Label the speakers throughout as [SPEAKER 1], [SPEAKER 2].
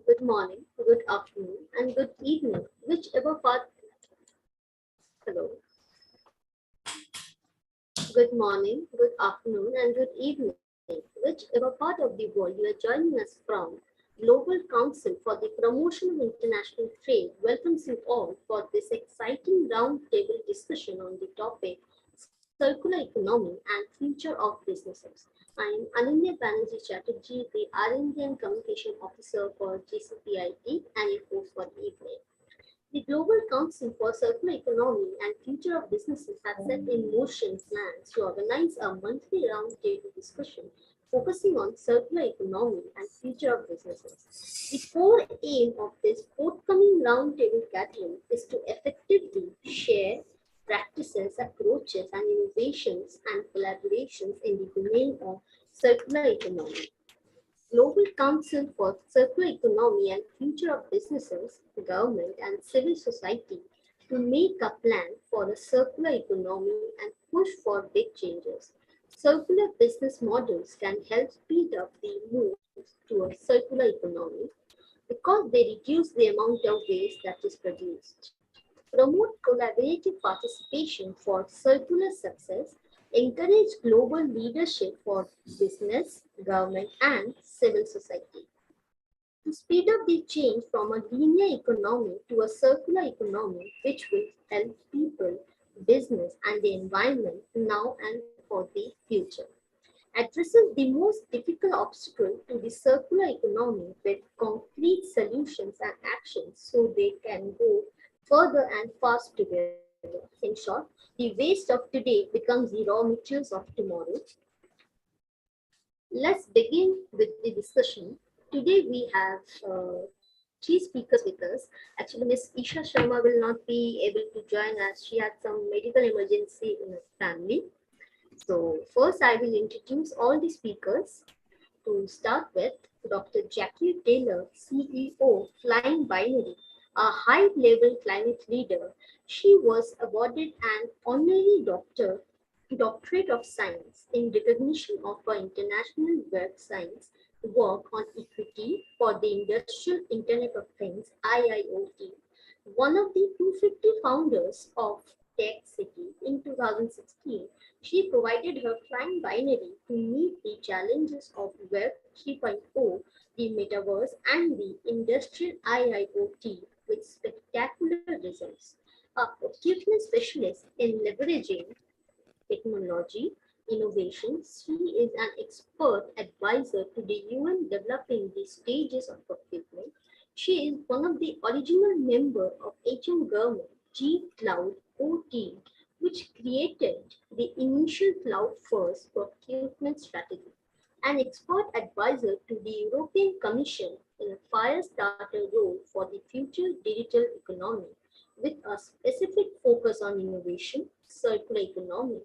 [SPEAKER 1] good morning, good afternoon, and good evening, whichever part. Hello. Good morning, good afternoon, and good evening, whichever part of the world you are joining us from. Global Council for the Promotion of International Trade welcomes you all for this exciting roundtable discussion on the topic circular economy and future of businesses. I am Ananya Banerjee Chatterjee, the R&D and Communication Officer for GCPIT and your host for the evening. The Global Council for Circular Economy and Future of Businesses has set in motion plans to organize a monthly roundtable discussion focusing on circular economy and future of businesses. The core aim of this forthcoming roundtable gathering is to effectively share practices, approaches, and innovations and collaborations in the domain of circular economy. Global Council for Circular Economy and Future of Businesses, government, and civil society to make a plan for a circular economy and push for big changes. Circular business models can help speed up the move to a circular economy because they reduce the amount of waste that is produced, promote collaborative participation for circular success, encourage global leadership for business, government, and civil society. To speed up the change from a linear economy to a circular economy, which will help people, business, and the environment now and for the future, addresses the most difficult obstacle to the circular economy with concrete solutions and actions so they can go further and fast together. In short, the waste of today becomes the raw materials of tomorrow. Let's begin with the discussion. Today we have three speakers with us. Actually, Miss Isha Sharma will not be able to join us. She had some medical emergency in her family. So first I will introduce all the speakers. To start with, Dr. Jackie Taylor, CEO, Flying Binary, a high-level climate leader. She was awarded an honorary doctorate of science in recognition of her international web science work on equity for the Industrial Internet of Things (IIoT). One of the 250 founders of Tech City in 2016, she provided her flying binary to meet the challenges of Web 3.0, the metaverse, and the industrial IIoT with spectacular results. A procurement specialist in leveraging technology innovations, she is an expert advisor to the UN developing the stages of procurement. She is one of the original members of HM government G Cloud OT, which created the initial cloud first procurement strategy. An expert advisor to the European Commission in a fire starter role for the future digital economy with a specific focus on innovation, circular economy,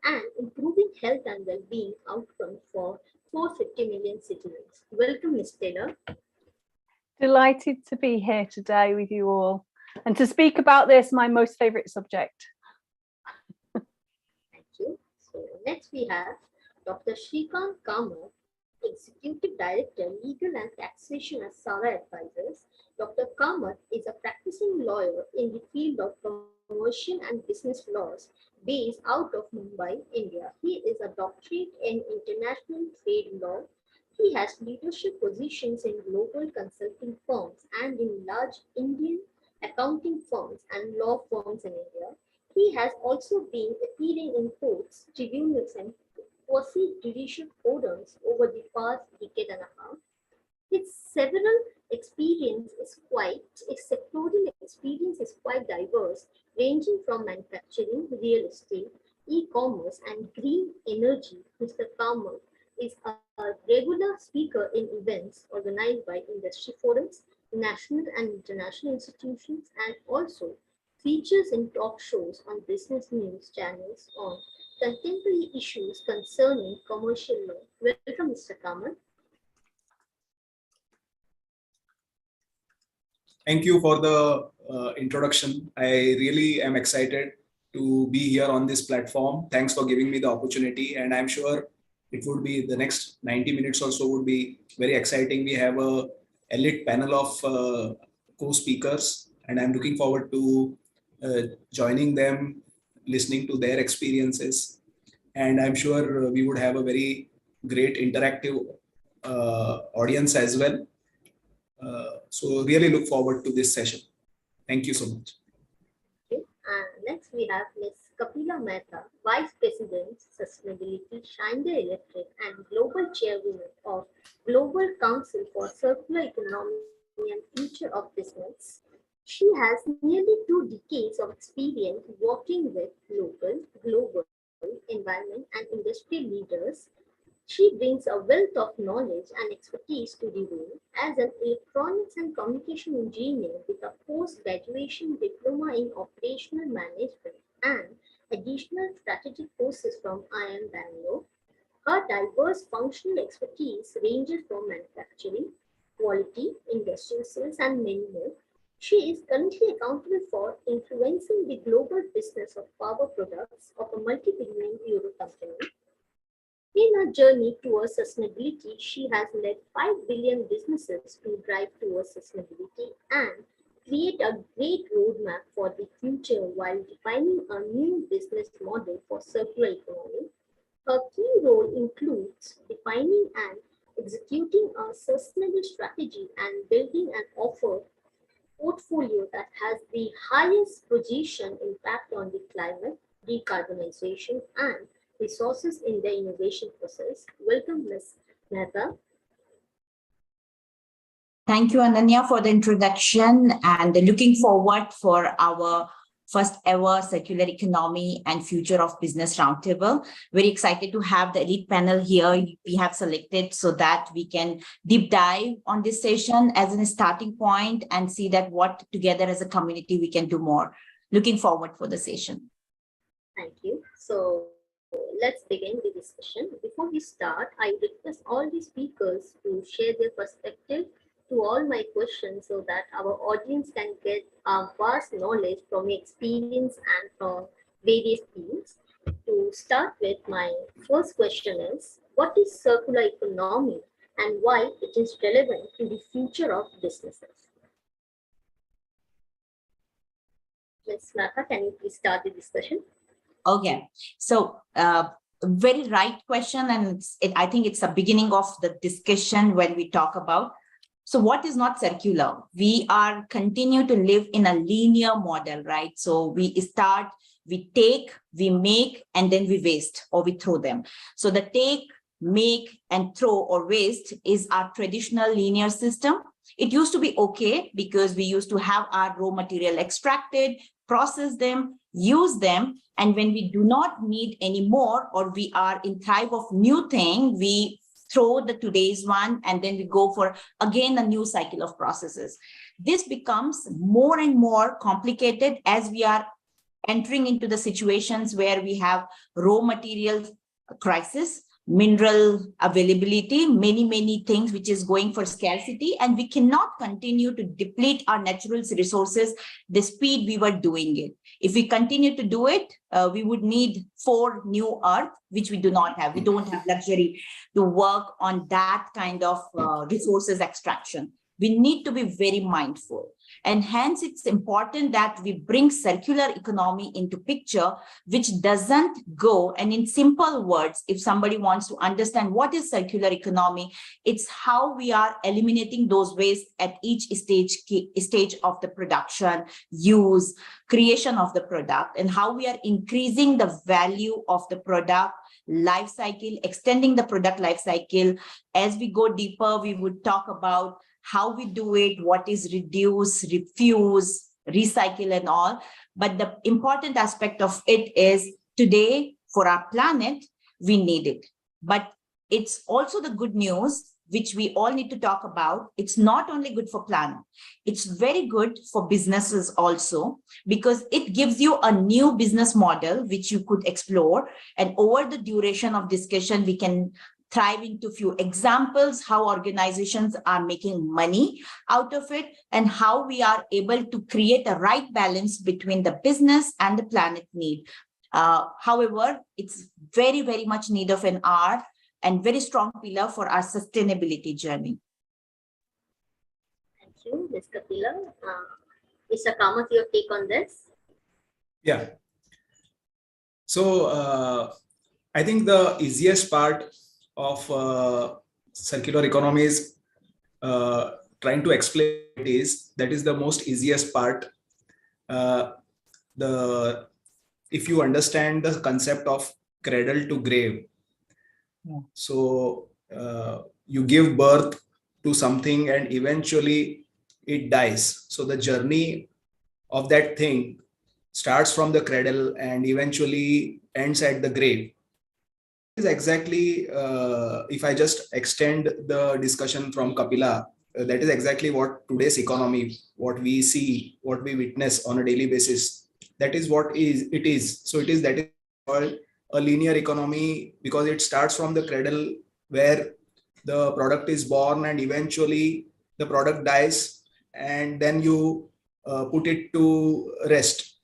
[SPEAKER 1] and improving health and well-being outcomes for 450 million citizens. Welcome, Ms. Taylor.
[SPEAKER 2] Delighted to be here today with you all and to speak about this, my most favourite subject.
[SPEAKER 1] Thank you. So next we have Dr. Shrikant Kamath, Executive Director, Legal and Taxation at Sara Advisors. Dr. Kamath is a practicing lawyer in the field of commercial and business laws based out of Mumbai, India. He is a doctorate in international trade law. He has leadership positions in global consulting firms and in large Indian accounting firms and law firms in India. He has also been appearing in courts, tribunals, and quasi-judicial forums over the past decade and a half. His several experience is quite, his sectoral experience is quite diverse, ranging from manufacturing, real estate, e-commerce, and green energy. Mr. Kamath is a regular speaker in events organized by industry forums, national and international institutions, and also features in talk shows on business news channels on contemporary issues concerning commercial law. Welcome, Mr. Kamath.
[SPEAKER 3] Thank you for the introduction. I really am excited to be here on this platform. Thanks for giving me the opportunity, and I'm sure it would be the next 90 minutes or so would be very exciting. We have a elite panel of co-speakers, and I'm looking forward to joining them, listening to their experiences, and I'm sure we would have a very great interactive audience as well. So really look forward to this session. Thank you so much.
[SPEAKER 1] Okay. And next we have Ms. Kapila Mehta, Vice President, Sustainability, Schneider Electric, and Global Chairwoman of Global Council for Circular Economy and Future of Business. She has nearly 2 decades of experience working with local, global, environment, and industry leaders. She brings a wealth of knowledge and expertise to the role as an electronics and communication engineer with a post-graduation diploma in operational management and additional strategic courses from IIM Bangalore. Her diverse functional expertise ranges from manufacturing, quality, industrial sales, and many more. She is currently accountable for influencing the global business of power products of a multi-billion euro company. In her journey towards sustainability, she has led 5 billion businesses to drive towards sustainability and create a great roadmap for the future while defining a new business model for circular economy. Her key role includes defining and executing a sustainable strategy and building an offer portfolio that has the highest position impact on the climate, decarbonization, and resources in the innovation process. Welcome, Ms. Mehta.
[SPEAKER 4] Thank you, Ananya, for the introduction, and looking forward for our first ever circular economy and future of business roundtable. Very excited to have the elite panel here we have selected so that we can deep dive on this session as a starting point and see that what together as a community we can do more. Looking forward for the session.
[SPEAKER 1] Thank you. So let's begin the discussion. Before we start, I request all the speakers to share their perspective to all my questions so that our audience can get a vast knowledge from experience and from various fields. To start with, my first question is, what is circular economy and why it is relevant to the future of businesses? Ms. Nata, can you please start the discussion?
[SPEAKER 4] Okay, so very right question, and I think it's a beginning of the discussion when we talk about. So what is not circular? We are continue to live in a linear model, right? So we start, we take, we make, and then we waste or we throw them. So the take, make, and throw or waste is our traditional linear system. It used to be okay because we used to have our raw material extracted, process them, use them, and when we do not need any more or we are in type of new thing, we throw the today's one and then we go for again a new cycle of processes. This becomes more and more complicated as we are entering into the situations where we have raw material crisis, mineral availability, many things which is going for scarcity, and we cannot continue to deplete our natural resources the speed we were doing it. If we continue to do it, we would need 4 new earth, which we do not have. We don't have luxury to work on that kind of resources extraction. We need to be very mindful. And hence, it's important that we bring circular economy into picture, which doesn't go, and in simple words, if somebody wants to understand what is circular economy, it's how we are eliminating those waste at each stage of the production, use, creation of the product, and how we are increasing the value of the product life cycle, extending the product life cycle. As we go deeper, we would talk about how we do it, what is reduce, refuse, recycle and all. But the important aspect of it is today for our planet, we need it. But it's also the good news, which we all need to talk about. It's not only good for planet, it's very good for businesses also, because it gives you a new business model, which you could explore. And over the duration of discussion, we can thrive into few examples, how organizations are making money out of it, and how we are able to create a right balance between the business and the planet need. However, it's very much need of an hour and very strong pillar for our sustainability journey.
[SPEAKER 1] you, Ms. Kapila. Mr. Kamath, your take on this?
[SPEAKER 3] Yeah. So I think the easiest part of circular economy is trying to explain what it is. That is the most easiest part. Uh, the if you understand the concept of cradle to grave, so you give birth to something and eventually it dies. So the journey of that thing starts from the cradle and eventually ends at the grave. Is exactly, if I just extend the discussion from Kapila, that is exactly what today's economy, what we see, what we witness on a daily basis, that is what it is. So it is that is called a linear economy because it starts from the cradle where the product is born and eventually the product dies and then you put it to rest.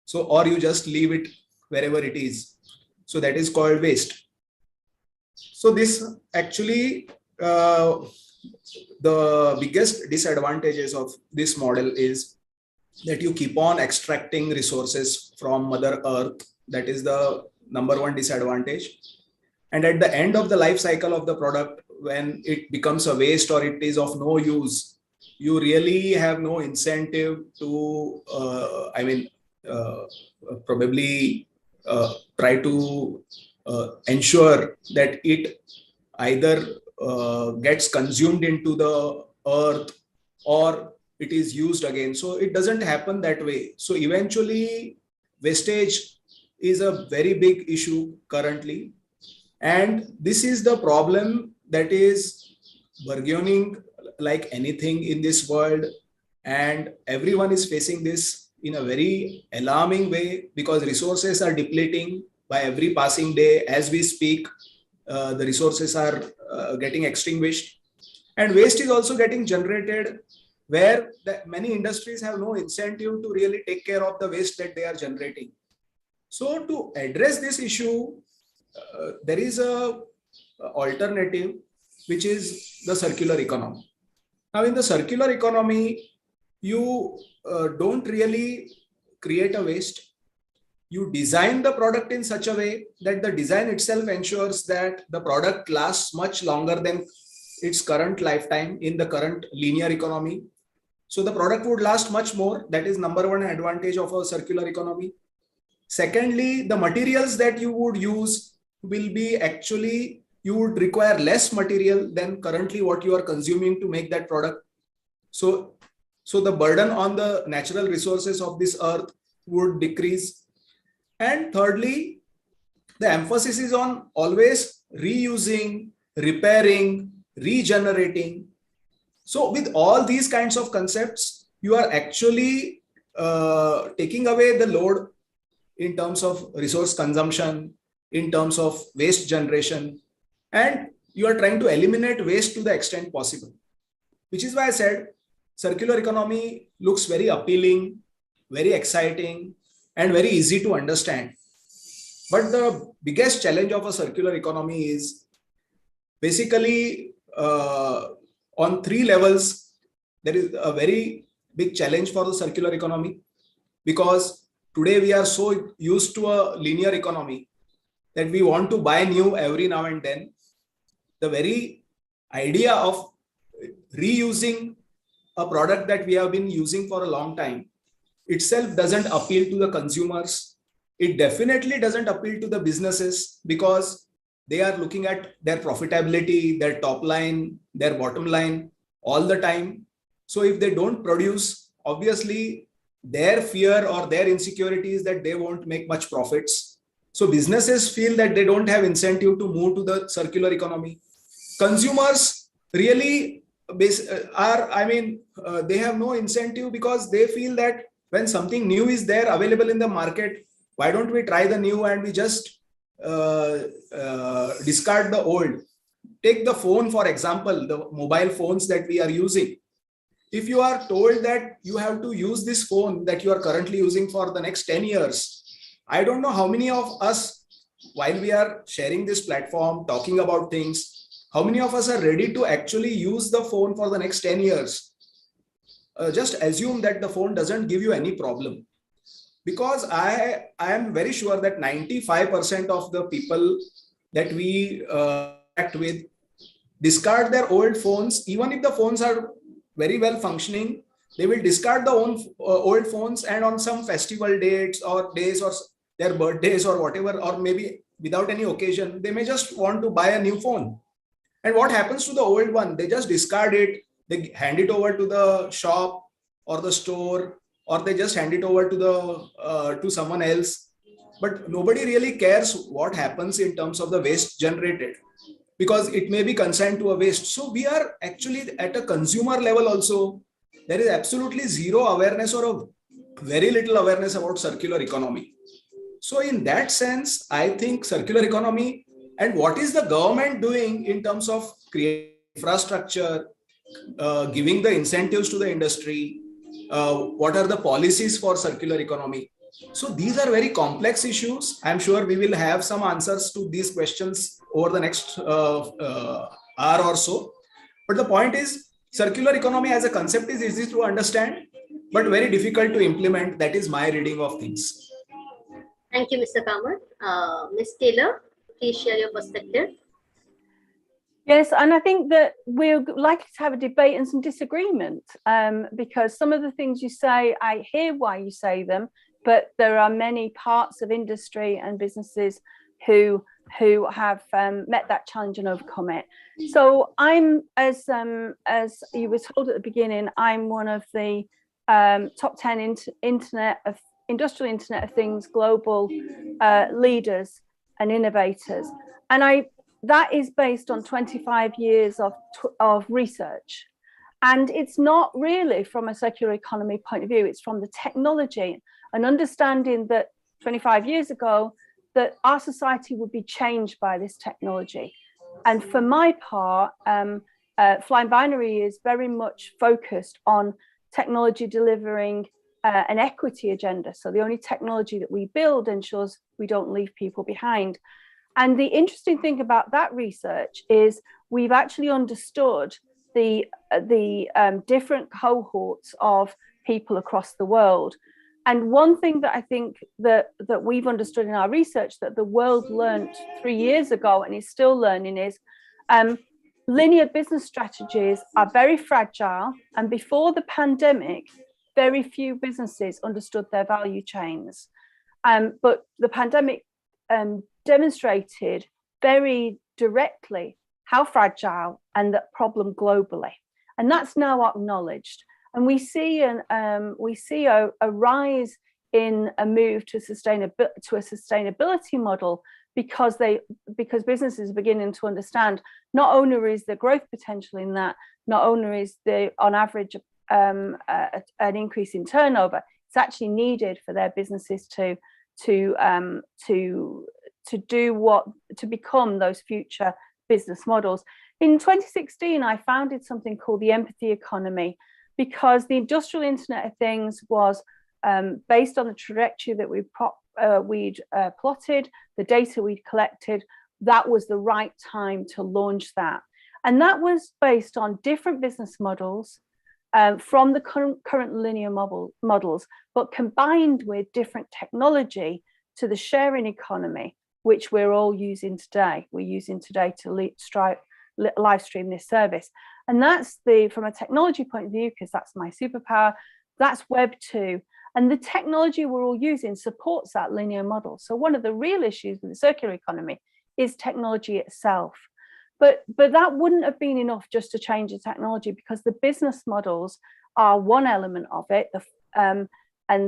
[SPEAKER 3] So, or you just leave it wherever it is. So that is called waste. So this actually, the biggest disadvantages of this model is that you keep on extracting resources from Mother Earth. That is the number one disadvantage. And at the end of the life cycle of the product, when it becomes a waste or it is of no use, you really have no incentive to, probably try to ensure that it either gets consumed into the earth or it is used again. So it doesn't happen that way. So eventually wastage is a very big issue currently. And this is the problem that is burgeoning like anything in this world. And everyone is facing this in a very alarming way because resources are depleting by every passing day. As we speak, the resources are getting extinguished. And waste is also getting generated where many industries have no incentive to really take care of the waste that they are generating. So to address this issue, there is a alternative, which is the circular economy. Now, in the circular economy, you don't really create a waste. You design the product in such a way that the design itself ensures that the product lasts much longer than its current lifetime in the current linear economy. So the product would last much more. That is number one advantage of a circular economy. Secondly, the materials that you would use will be actually, you would require less material than currently what you are consuming to make that product. So the burden on the natural resources of this earth would decrease. And thirdly, the emphasis is on always reusing, repairing, regenerating. So with all these kinds of concepts, you are actually taking away the load in terms of resource consumption, in terms of waste generation, and you are trying to eliminate waste to the extent possible. Which is why I said circular economy looks very appealing, very exciting, and very easy to understand. But the biggest challenge of a circular economy is basically on three levels. There is a very big challenge for the circular economy because today we are so used to a linear economy that we want to buy new every now and then. The very idea of reusing a product that we have been using for a long time itself doesn't appeal to the consumers. It definitely doesn't appeal to the businesses because they are looking at their profitability, their top line, their bottom line all the time. So if they don't produce, obviously their fear or their insecurity is that they won't make much profits. So businesses feel that they don't have incentive to move to the circular economy. Consumers really they have no incentive because they feel that when something new is there available in the market, why don't we try the new and we just discard the old. Take the phone, for example, the mobile phones that we are using. If you are told that you have to use this phone that you are currently using for the next 10 years, I don't know how many of us, while we are sharing this platform, talking about things, how many of us are ready to actually use the phone for the next 10 years? just assume that the phone doesn't give you any problem. Because I am very sure that 95% of the people that we interact with discard their old phones. Even if the phones are very well functioning, they will discard the old phones, and on some festival dates or days or their birthdays or whatever, or maybe without any occasion, they may just want to buy a new phone. And what happens to the old one? They just discard it, they hand it over to the shop or the store, or they just hand it over to the to someone else. But nobody really cares what happens in terms of the waste generated, because it may be consigned to a waste. So we are actually at a consumer level also, there is absolutely zero awareness or a very little awareness about circular economy. So in that sense, I think circular economy, and what is the government doing in terms of creating infrastructure, giving the incentives to the industry, what are the policies for circular economy. So these are very complex issues. I'm sure we will have some answers to these questions over the next hour or so. But the point is, circular economy as a concept is easy to understand, but very difficult to implement. That is my reading of things.
[SPEAKER 1] Thank you, Mr. Kamath. Ms. Taylor, please share your perspective.
[SPEAKER 2] Yes, and I think that we're likely to have a debate and some disagreement, because some of the things you say, I hear why you say them, but there are many parts of industry and businesses who have met that challenge and overcome it. So I'm, as you were told at the beginning, I'm one of the top 10 industrial Internet of Things global leaders and innovators, and that is based on 25 years of research. And it's not really from a circular economy point of view, it's from the technology and understanding that 25 years ago, that our society would be changed by this technology. And for my part, Flying Binary is very much focused on technology delivering an equity agenda. So the only technology that we build ensures we don't leave people behind. And the interesting thing about that research is we've actually understood the different cohorts of people across the world. And one thing that I think that we've understood in our research that the world learned 3 years ago and is still learning is linear business strategies are very fragile. And before the pandemic, very few businesses understood their value chains. But the pandemic demonstrated very directly how fragile and the problem globally, and that's now acknowledged. And we see a rise in a move to a sustainability model because businesses are beginning to understand not only is the growth potential in that, not only is the on average an increase in turnover, it's actually needed for their businesses to become those future business models. In 2016, I founded something called the empathy economy, because the industrial Internet of Things was based on the trajectory that we'd plotted, the data we'd collected. That was the right time to launch that. And that was based on different business models from the current linear models, but combined with different technology to the sharing economy, which we're all using today. We're using today to live stream this service. And that's from a technology point of view, because that's my superpower, that's Web 2. And the technology we're all using supports that linear model. So one of the real issues with the circular economy is technology itself. But that wouldn't have been enough just to change the technology, because the business models are one element of it, and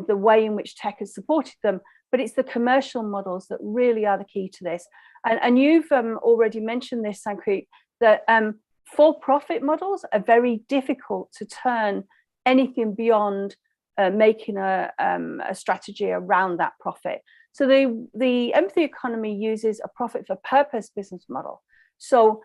[SPEAKER 2] the way in which tech has supported them. But it's the commercial models that really are the key to this. And you've already mentioned this, Sankeet, that for-profit models are very difficult to turn anything beyond making a strategy around that profit. So the empathy economy uses a profit for purpose business model. So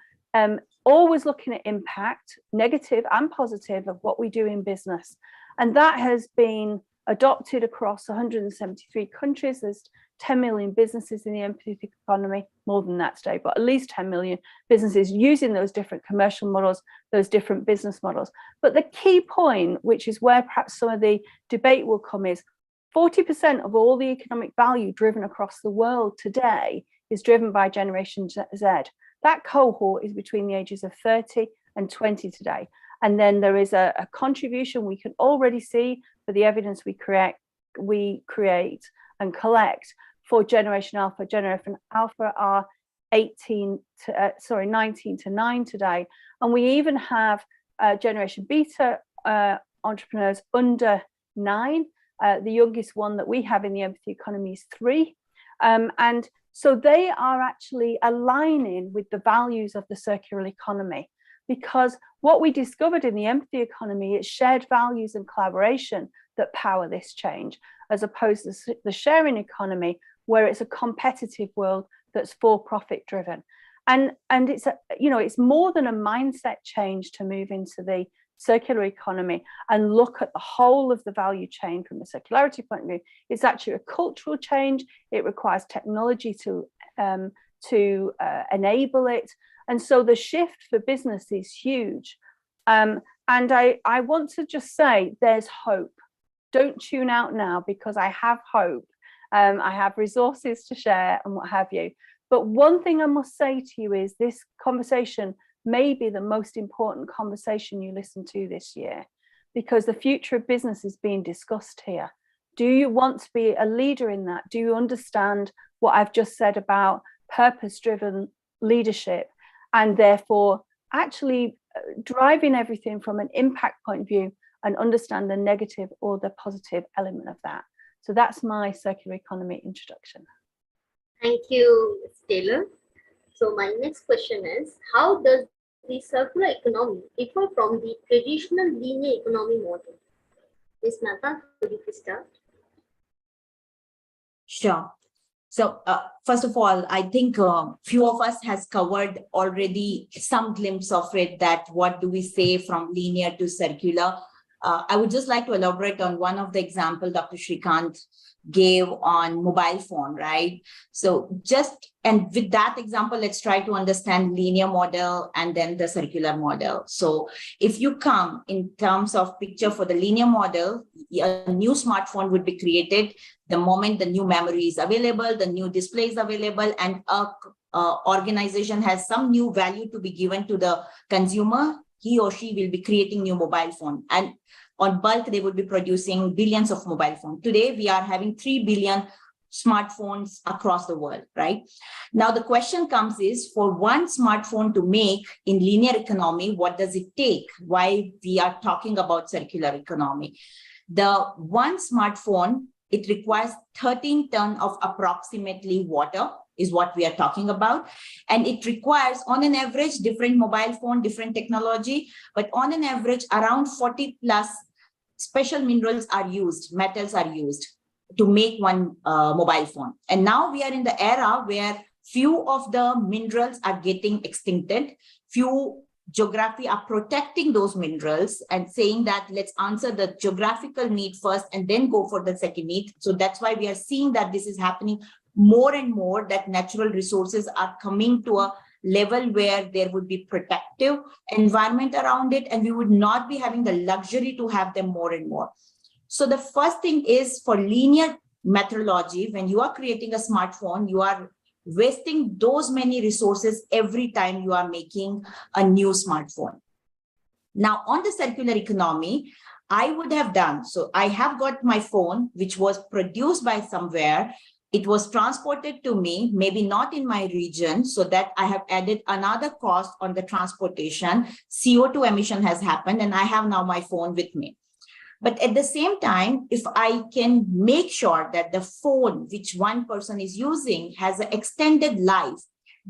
[SPEAKER 2] always looking at impact, negative and positive, of what we do in business. And that has been adopted across 173 countries. There's 10 million businesses in the empathetic economy, more than that today, but at least 10 million businesses using those different commercial models, those different business models. But the key point, which is where perhaps some of the debate will come, is 40% of all the economic value driven across the world today is driven by Generation Z. That cohort is between the ages of 30 and 20 today. And then there is a contribution we can already see for the evidence we create and collect for Generation Alpha. Generation Alpha are 19 to 9 today. And we even have Generation Beta entrepreneurs under 9. The youngest one that we have in the empathy economy is 3. And so they are actually aligning with the values of the circular economy, because what we discovered in the empathy economy is shared values and collaboration that power this change, as opposed to the sharing economy, where it's a competitive world that's for-profit driven. And it's it's more than a mindset change to move into the circular economy and look at the whole of the value chain from a circularity point of view. It's actually a cultural change. It requires technology to enable it. And so the shift for business is huge. And I want to just say there's hope. Don't tune out now, because I have hope. I have resources to share and what have you. But one thing I must say to you is this conversation may be the most important conversation you listen to this year, because the future of business is being discussed here. Do you want to be a leader in that? Do you understand what I've just said about purpose-driven leadership, and therefore actually driving everything from an impact point of view and understand the negative or the positive element of that? So that's my circular economy introduction.
[SPEAKER 1] Thank you, Ms. Taylor. So my next question is, how does the circular economy differ from the traditional linear economy model? Ms. Nata, could you please start?
[SPEAKER 4] Sure. So first of all, I think few of us has covered already some glimpse of it, that what do we say from linear to circular. I would just like to elaborate on one of the example Dr. Shrikant gave on mobile phone, right? So and with that example, let's try to understand linear model and then the circular model. So if you come in terms of picture for the linear model, a new smartphone would be created the moment the new memory is available, the new display is available, and a organization has some new value to be given to the consumer. He or she will be creating new mobile phone, and on bulk, they would be producing billions of mobile phones. Today, we are having 3 billion smartphones across the world, right? Now, the question comes is, for one smartphone to make in linear economy, what does it take? Why we are talking about circular economy? The one smartphone, it requires 13 tons of approximately water, is what we are talking about. And it requires, on an average, different mobile phone, different technology, but on an average, around 40 plus special minerals are used, metals are used to make one mobile phone. And now we are in the era where few of the minerals are getting extincted, few geography are protecting those minerals and saying that let's answer the geographical need first and then go for the second need. So that's why we are seeing that this is happening more and more, that natural resources are coming to a level where there would be protective environment around it, and we would not be having the luxury to have them more and more. So the first thing is, for linear methodology, when you are creating a smartphone, you are wasting those many resources every time you are making a new smartphone. Now, on the circular economy, I would have done, so I have got my phone, which was produced by somewhere. It was transported to me, maybe not in my region, so that I have added another cost on the transportation. CO2 emission has happened, and I have now my phone with me. But at the same time, if I can make sure that the phone which one person is using has an extended life,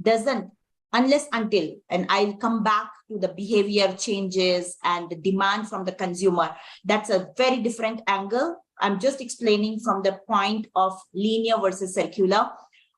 [SPEAKER 4] doesn't, unless until, and I'll come back to the behavior changes and the demand from the consumer, that's a very different angle. I'm just explaining from the point of linear versus circular.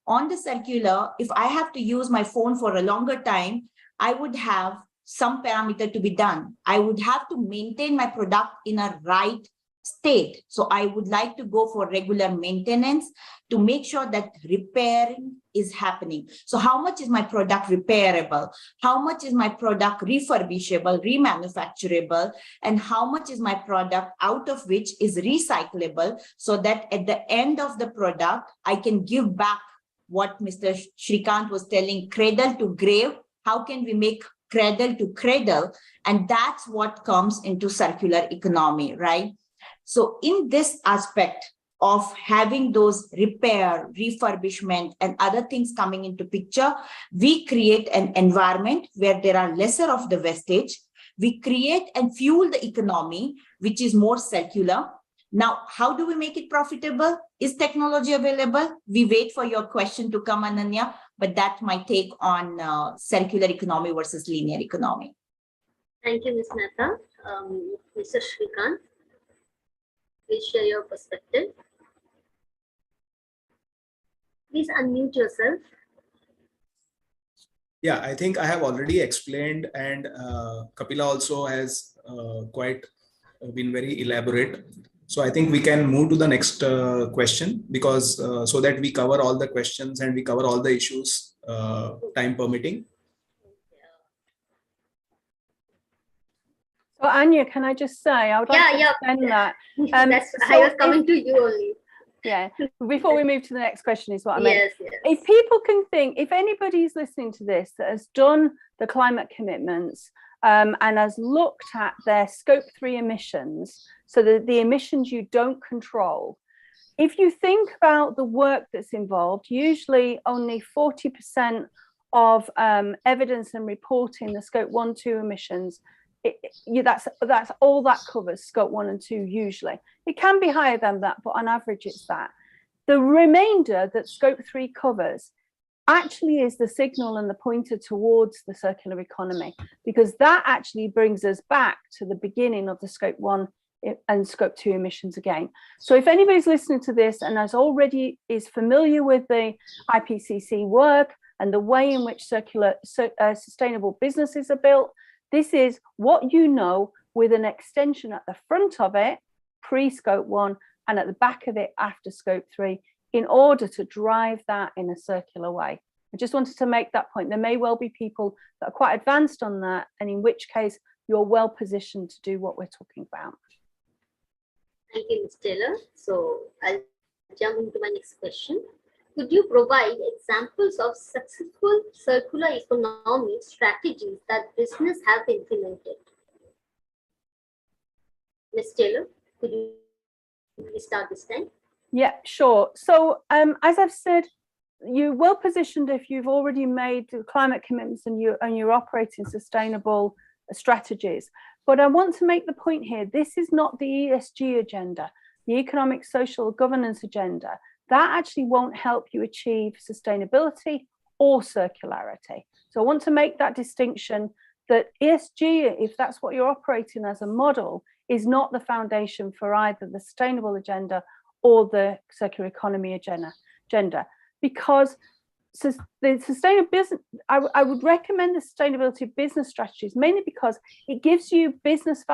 [SPEAKER 4] On the circular, if I have to use my phone for a longer time, I would have some parameter to be done. I would have to maintain my product in a right state. So I would like to go for regular maintenance to make sure that repairing is happening. So how much is my product repairable? How much is my product refurbishable, remanufacturable? And how much is my product out of which is recyclable, so that at the end of the product, I can give back what Mr. Shrikant was telling, cradle to grave. How can we make cradle to cradle? And that's what comes into circular economy, right? So in this aspect of having those repair, refurbishment, and other things coming into picture, we create an environment where there are lesser of the wastage. We create and fuel the economy, which is more circular. Now, how do we make it profitable? Is technology available? We wait for your question to come, Ananya, but that's my take on circular economy versus linear economy.
[SPEAKER 1] Thank you, Ms. Mehta. Mr. Shrikant, please share your perspective. Please unmute yourself.
[SPEAKER 3] Yeah, I think I have already explained, and Kapila also has quite been very elaborate. So I think we can move to the next question, because so that we cover all the questions and we cover all the issues, time permitting.
[SPEAKER 2] So Anya, can I just say, I would like to extend that.
[SPEAKER 1] I was coming to you only.
[SPEAKER 2] Yeah, before we move to the next question is what I meant.
[SPEAKER 1] Yes, yes.
[SPEAKER 2] If people can think, if anybody's listening to this that has done the climate commitments and has looked at their scope 3 emissions, so the emissions you don't control, if you think about the work that's involved, usually only 40% of evidence and reporting the scope 1, 2 emissions, that's all that covers, scope 1 and 2 usually. It can be higher than that, but on average it's that. The remainder that scope 3 covers actually is the signal and the pointer towards the circular economy, because that actually brings us back to the beginning of the scope 1 and scope 2 emissions again. So if anybody's listening to this and is familiar with the IPCC work and the way in which sustainable businesses are built, this is what you know, with an extension at the front of it, pre-scope 1, and at the back of it after scope 3, in order to drive that in a circular way. I just wanted to make that point. There may well be people that are quite advanced on that, and in which case you're well positioned to do what we're talking about.
[SPEAKER 1] Thank you, Ms. Taylor. So I'll jump into my next question. Could you provide examples of successful circular economy strategies that business have implemented? Ms. Taylor, could you please start this time?
[SPEAKER 2] Yeah, sure. So as I've said, you're well positioned if you've already made climate commitments and you're operating sustainable strategies. But I want to make the point here, this is not the ESG agenda, the economic, social, governance agenda. That actually won't help you achieve sustainability or circularity. So I want to make that distinction, that ESG, if that's what you're operating as a model, is not the foundation for either the sustainable agenda or the circular economy agenda. Because the sustainable business, I would recommend the sustainability business strategies, mainly because it gives you business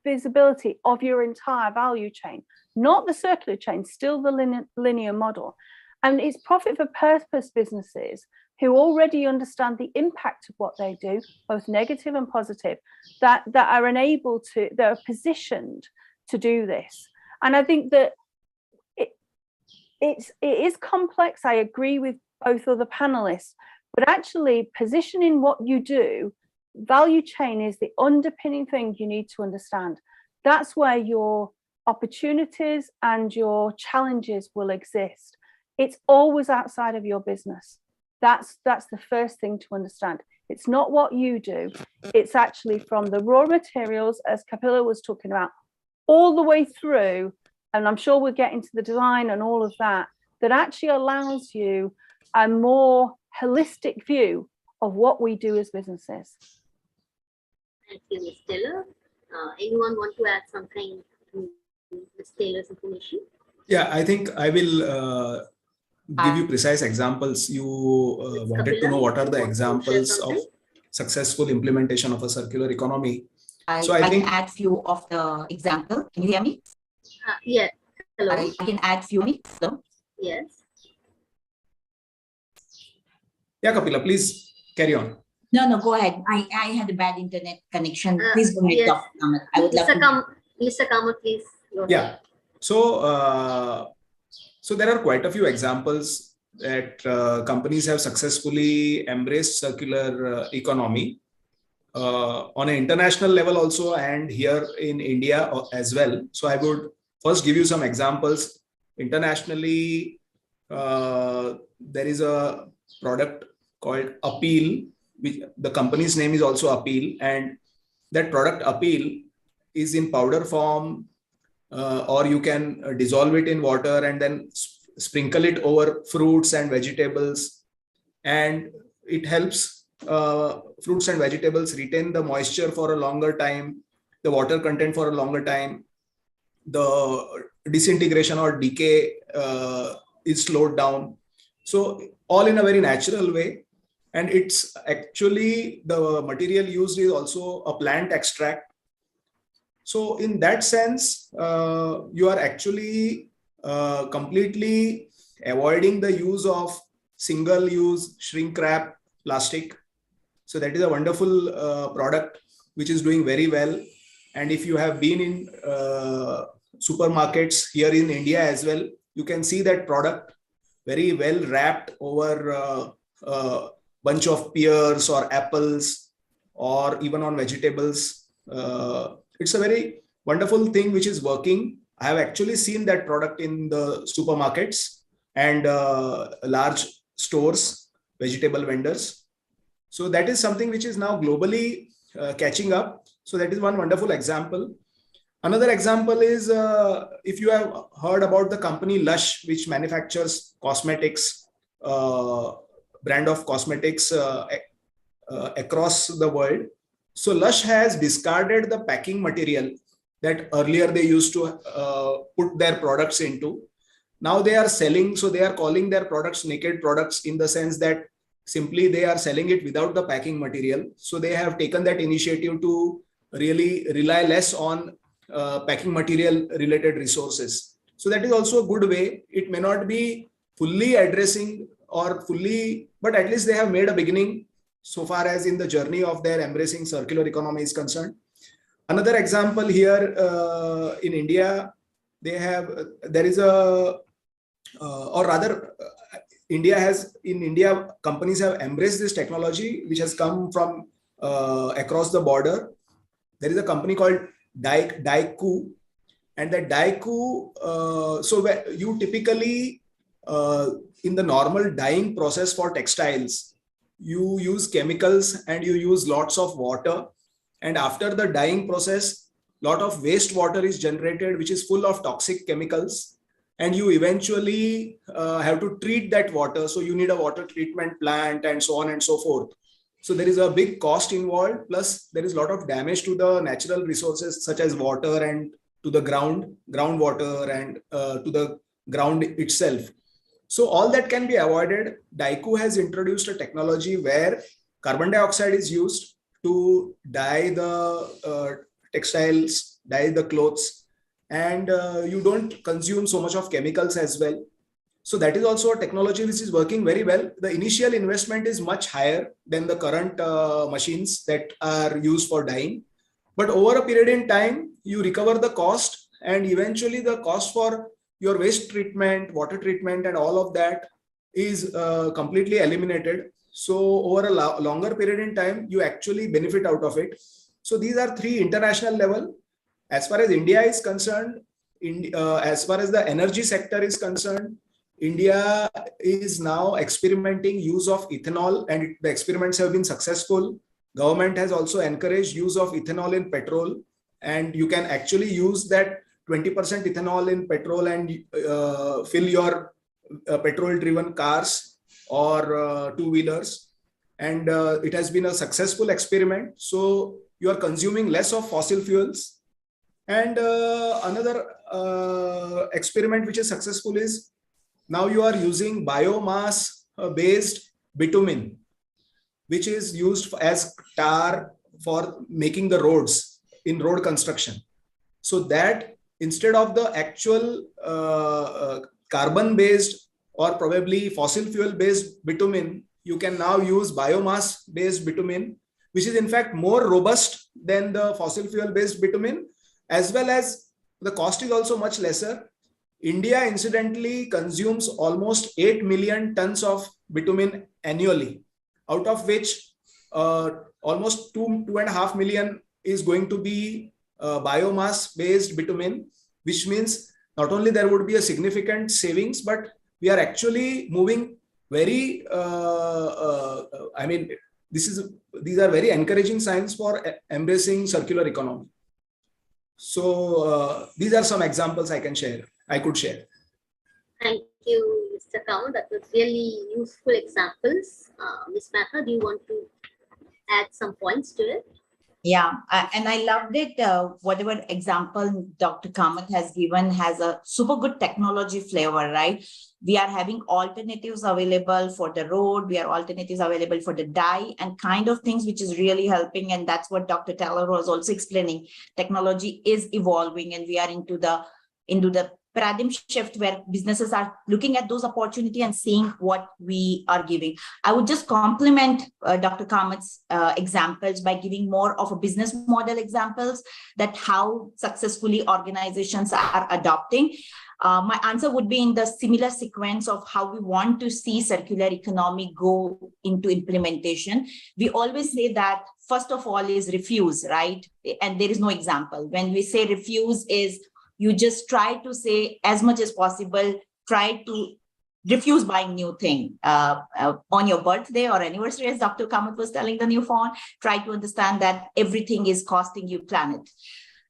[SPEAKER 2] visibility of your entire value chain, not the circular chain, still the linear model. And it's profit for purpose businesses who already understand the impact of what they do, both negative and positive, that are positioned to do this. And I think that it is complex. I agree with both other panelists, but actually positioning what you do, value chain is the underpinning thing you need to understand. That's where your opportunities and your challenges will exist. It's always outside of your business. That's the first thing to understand. It's not what you do. It's actually from the raw materials, as Kapila was talking about, all the way through, and I'm sure we'll get into the design and all of that, that actually allows you a more holistic view of what we do as businesses.
[SPEAKER 1] Thank you, Ms. Taylor. Anyone want to add something to Ms. Taylor's information?
[SPEAKER 3] Yeah, I think I will give you precise examples. You wanted to know what are the examples of successful implementation of a circular economy.
[SPEAKER 4] So I think add few of the example. Can you hear me?
[SPEAKER 1] Yeah. Hello.
[SPEAKER 4] I can add few minutes. So.
[SPEAKER 1] Yes.
[SPEAKER 3] Yeah, Kapila, please carry on.
[SPEAKER 4] No, go ahead. I had a bad internet connection. Please go ahead,
[SPEAKER 1] Yes.
[SPEAKER 4] Dr. Kamath. I would love to.
[SPEAKER 1] Mr. Kamath, please. Go ahead.
[SPEAKER 3] Yeah. So there are quite a few examples that companies have successfully embraced circular economy on an international level also, and here in India as well. So I would first give you some examples. Internationally, there is a product called Appeal, which the company's name is also Appeal, and that product Appeal is in powder form, or you can dissolve it in water and then sprinkle it over fruits and vegetables, and it helps fruits and vegetables retain the moisture for a longer time, the water content for a longer time, the disintegration or decay is slowed down. So all in a very natural way. And it's actually, the material used is also a plant extract. So in that sense, you are actually completely avoiding the use of single use shrink wrap plastic. So that is a wonderful product which is doing very well. And if you have been in supermarkets here in India as well, you can see that product very well wrapped over a bunch of pears or apples, or even on vegetables. It's a very wonderful thing which is working. I have actually seen that product in the supermarkets and large stores, vegetable vendors. So that is something which is now globally catching up. So that is one wonderful example. Another example is, if you have heard about the company Lush, which manufactures cosmetics, brand of cosmetics across the world. So Lush has discarded the packing material that earlier they used to put their products into. Now they are selling, so they are calling their products naked products, in the sense that simply they are selling it without the packing material. So they have taken that initiative to really rely less on packing material related resources. So that is also a good way. It may not be fully addressing or fully, but at least they have made a beginning so far as in the journey of their embracing circular economy is concerned. Another example here in India, there is a, or rather, in India, companies have embraced this technology, which has come from across the border. There is a company called Daiku, and that Daiku, so where you typically, in the normal dyeing process for textiles, you use chemicals and you use lots of water. And after the dyeing process, lot of wastewater is generated, which is full of toxic chemicals. And you eventually have to treat that water. So you need a water treatment plant and so on and so forth. So there is a big cost involved. Plus there is a lot of damage to the natural resources such as water and to the groundwater and to the ground itself. So all that can be avoided. Daiku has introduced a technology where carbon dioxide is used to dye the textiles, dye the clothes, and you don't consume so much of chemicals as well. So that is also a technology which is working very well. The initial investment is much higher than the current machines that are used for dyeing. But over a period in time, you recover the cost, and eventually the cost for your waste treatment, water treatment, and all of that is completely eliminated. So over a longer period in time, you actually benefit out of it. So these are three international level. As far as India is concerned, as far as the energy sector is concerned, India is now experimenting use of ethanol, and the experiments have been successful. Government has also encouraged use of ethanol in petrol, and you can actually use that 20% ethanol in petrol and fill your petrol driven cars or two-wheelers. And it has been a successful experiment. So you are consuming less of fossil fuels. And another experiment which is successful is now you are using biomass based bitumen, which is used as tar for making the roads in road construction. So that instead of the actual carbon-based or probably fossil fuel-based bitumen, you can now use biomass-based bitumen, which is in fact more robust than the fossil fuel-based bitumen, as well as the cost is also much lesser. India incidentally consumes almost 8 million tons of bitumen annually, out of which almost 2.5 million is going to be biomass based bitumen, which means not only there would be a significant savings, but we are actually moving very, I mean, these are very encouraging signs for embracing circular economy. So these are some examples I could share.
[SPEAKER 1] Thank you, Mr. Kaur. That was really useful examples. Ms. Mehta, do you want to add some points to it?
[SPEAKER 4] Yeah, and I loved it. Whatever example Dr. Kamath has given has a super good technology flavor, right? We are having alternatives available for the road. We are alternatives available for the dye and kind of things, which is really helping. And that's what Dr. Taylor was also explaining. Technology is evolving, and we are into the paradigm shift where businesses are looking at those opportunities and seeing what we are giving. I would just complement Dr. Kamath's examples by giving more of a business model examples that how successfully organizations are adopting. My answer would be in the similar sequence of how we want to see circular economy go into implementation. We always say that first of all is refuse, right? And there is no example. When we say refuse is you just try to say as much as possible, try to refuse buying new thing on your birthday or anniversary, as Dr. Kamath was telling the new phone, try to understand that everything is costing you planet.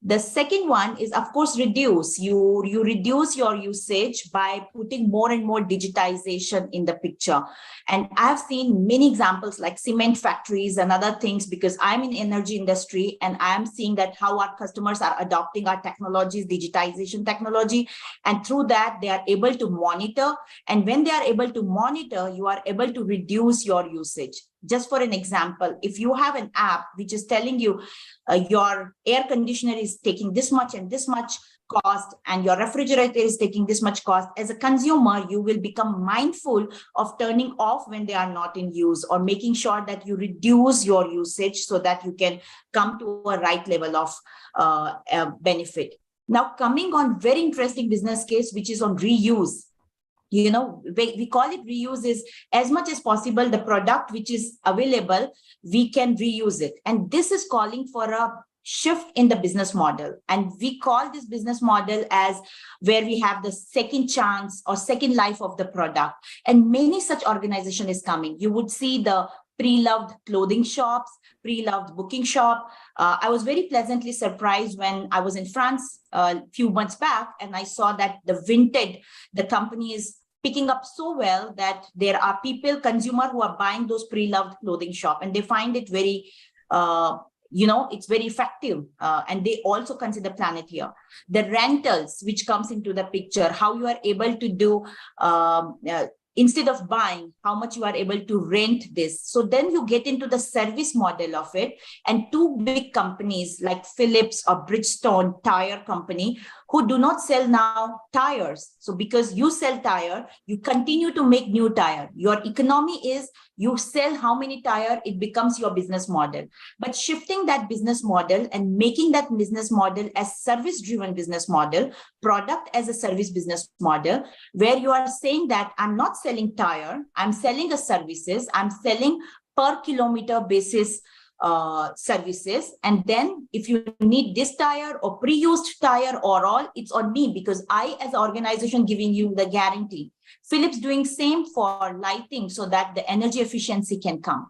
[SPEAKER 4] The second one is, of course, reduce. You reduce your usage by putting more and more digitization in the picture. And I've seen many examples like cement factories and other things because I'm in energy industry and I'm seeing that how our customers are adopting our technologies, digitization technology. And through that, they are able to monitor. And when they are able to monitor, you are able to reduce your usage. Just for an example, if you have an app which is telling you your air conditioner is taking this much and this much cost and your refrigerator is taking this much cost, as a consumer, you will become mindful of turning off when they are not in use or making sure that you reduce your usage so that you can come to a right level of benefit. Now, coming on very interesting business case, which is on reuse. You know, we call it reuse is as much as possible, the product which is available, we can reuse it. And this is calling for a shift in the business model. And we call this business model as where we have the second chance or second life of the product. And many such organization is coming. You would see the pre-loved clothing shops, pre-loved booking shop. I was very pleasantly surprised when I was in France a few months back, and I saw that the Vinted, the company is picking up so well that there are people, consumer who are buying those pre-loved clothing shop, and they find it very, it's very effective. And they also consider planet here. The rentals, which comes into the picture, how you are able to do, instead of buying, how much you are able to rent this. So then you get into the service model of it. And two big companies like Philips or Bridgestone tire company who do not sell now tires. So because you sell tire, you continue to make new tire. Your economy is you sell how many tire, it becomes your business model. But shifting that business model and making that business model as service-driven business model, product as a service business model, where you are saying that I'm not selling tire, I'm selling a services, I'm selling per kilometer basis services. And then if you need this tire or pre-used tire or all, it's on me because I as an organization giving you the guarantee. Philips doing same for lighting so that the energy efficiency can come.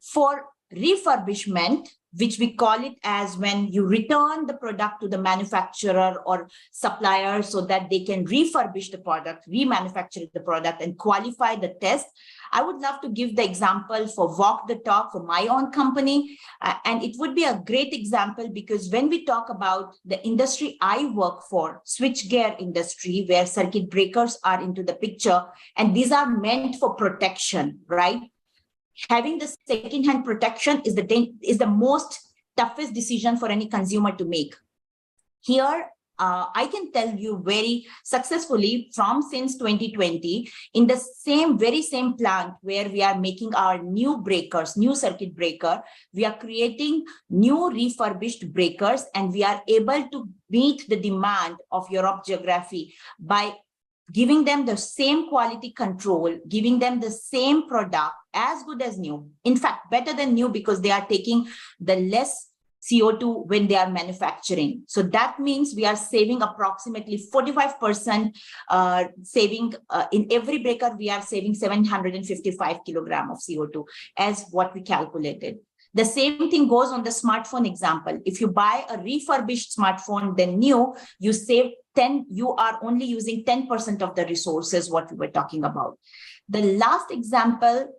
[SPEAKER 4] For refurbishment, which we call it as when you return the product to the manufacturer or supplier so that they can refurbish the product, remanufacture the product and qualify the test. I would love to give the example for Walk the Talk for my own company. And it would be a great example because when we talk about the industry I work for, switchgear industry, where circuit breakers are into the picture, and these are meant for protection, right? Having the second-hand protection is the most toughest decision for any consumer to make. Here, I can tell you very successfully from since 2020, in the very same plant where we are making our new breakers, new circuit breaker, we are creating new refurbished breakers, and we are able to meet the demand of Europe geography by giving them the same quality control, giving them the same product as good as new. In fact, better than new, because they are taking the less CO2 when they are manufacturing. So that means we are saving approximately 45% saving in every breaker. We are saving 755 kilogram of CO2 as what we calculated. The same thing goes on the smartphone example. If you buy a refurbished smartphone than new, you save 10, you are only using 10% of the resources, what we were talking about. The last example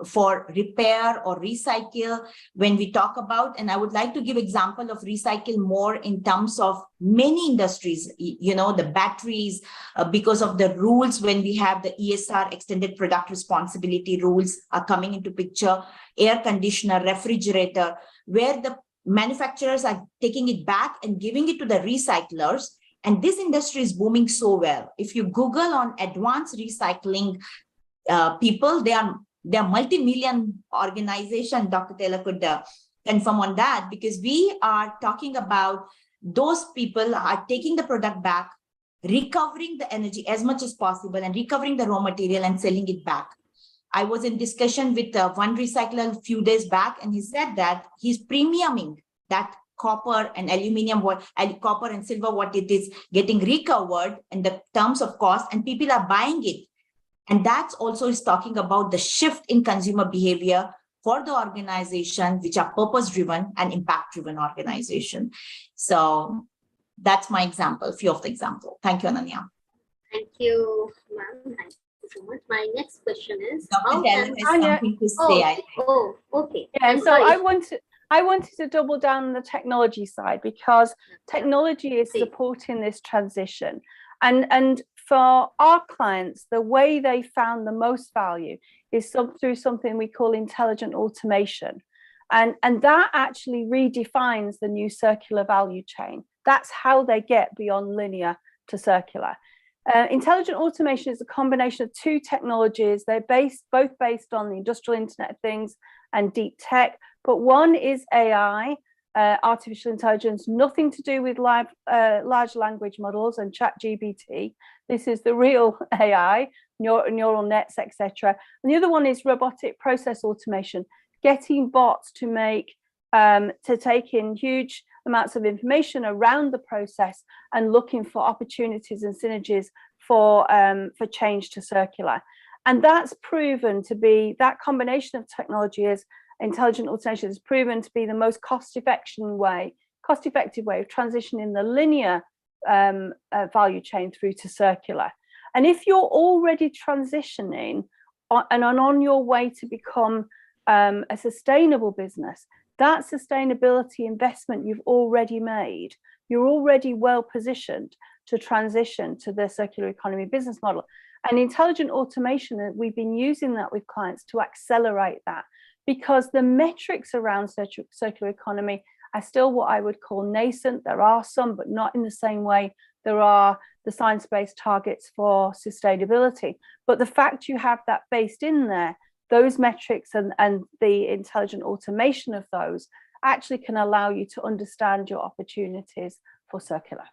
[SPEAKER 4] for repair or recycle, when we talk about, and I would like to give example of recycle more in terms of many industries, you know, the batteries, because of the rules, when we have the ESR, extended product responsibility rules are coming into picture, air conditioner, refrigerator, where the manufacturers are taking it back and giving it to the recyclers. And this industry is booming so well. If you Google on advanced recycling people, they are multi-million organization. Dr. Taylor could confirm on that, because we are talking about those people are taking the product back, recovering the energy as much as possible, and recovering the raw material and selling it back. I was in discussion with one recycler a few days back, and he said that he's premiuming that copper and aluminum, copper and silver, what it is getting recovered in the terms of cost, and people are buying it. And that's also is talking about the shift in consumer behavior for the organization, which are purpose-driven and impact-driven organization. So that's my example, few of the example. Thank you, Ananya.
[SPEAKER 1] Thank you, ma'am. Thank you so much. My next question is,
[SPEAKER 4] Dr. Taylor has something to say.
[SPEAKER 1] Okay.
[SPEAKER 2] Yeah, and so I wanted to double down on the technology side, because technology is supporting this transition. And for our clients, the way they found the most value is through something we call intelligent automation. And that actually redefines the new circular value chain. That's how they get beyond linear to circular. Intelligent automation is a combination of two technologies. They're both based on the industrial Internet of Things and deep tech, but one is AI, artificial intelligence, nothing to do with large language models and ChatGPT. This is the real AI, neural nets, etc. And the other one is robotic process automation, getting bots to take in huge amounts of information around the process and looking for opportunities and synergies for change to circular. And that's proven to be, that combination of technology is intelligent automation has proven to be the most cost-effective way of transitioning the linear value chain through to circular. And if you're already transitioning and on your way to become a sustainable business, that sustainability investment you've already made, you're already well positioned to transition to the circular economy business model. And intelligent automation, we've been using that with clients to accelerate that, because the metrics around circular economy are still what I would call nascent. There are some, but not in the same way there are the science-based targets for sustainability. But the fact you have that based in there, those metrics and the intelligent automation of those actually can allow you to understand your opportunities for circular.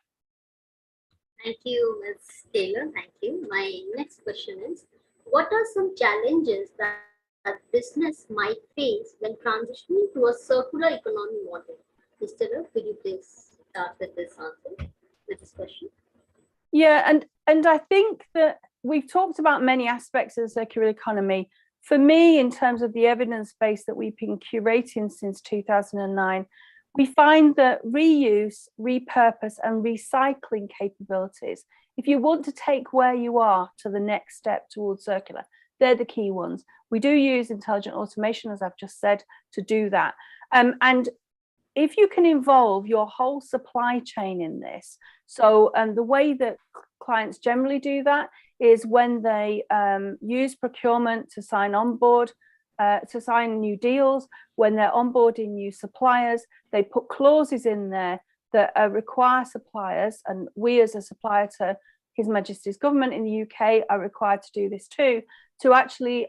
[SPEAKER 1] Thank you, Ms. Taylor. Thank you. My next question is, what are some challenges that business might face when transitioning to a circular economy model? Ms. Taylor, could you please start with this answer, with this question?
[SPEAKER 2] Yeah, and I think that we've talked about many aspects of the circular economy. For me, in terms of the evidence base that we've been curating since 2009, we find that reuse, repurpose, and recycling capabilities, if you want to take where you are to the next step towards circular, they're the key ones. We do use intelligent automation, as I've just said, to do that. And if you can involve your whole supply chain in this, so the way that clients generally do that is when they use procurement to sign on board, to sign new deals, when they're onboarding new suppliers, they put clauses in there that require suppliers, and we as a supplier to His Majesty's government in the UK are required to do this too, to actually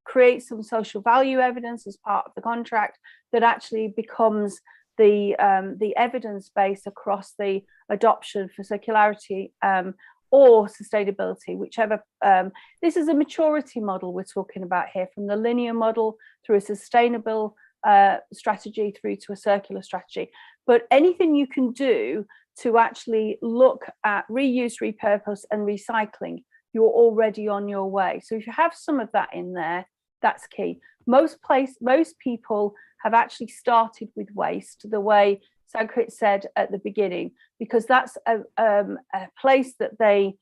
[SPEAKER 2] create some social value evidence as part of the contract that actually becomes the evidence base across the adoption for circularity or sustainability, whichever. This is a maturity model we're talking about here, from the linear model through a sustainable strategy through to a circular strategy. But anything you can do to actually look at reuse, repurpose and recycling, you're already on your way. So if you have some of that in there, that's key. Most people have actually started with waste, the way Sankrit said at the beginning, because that's a place that they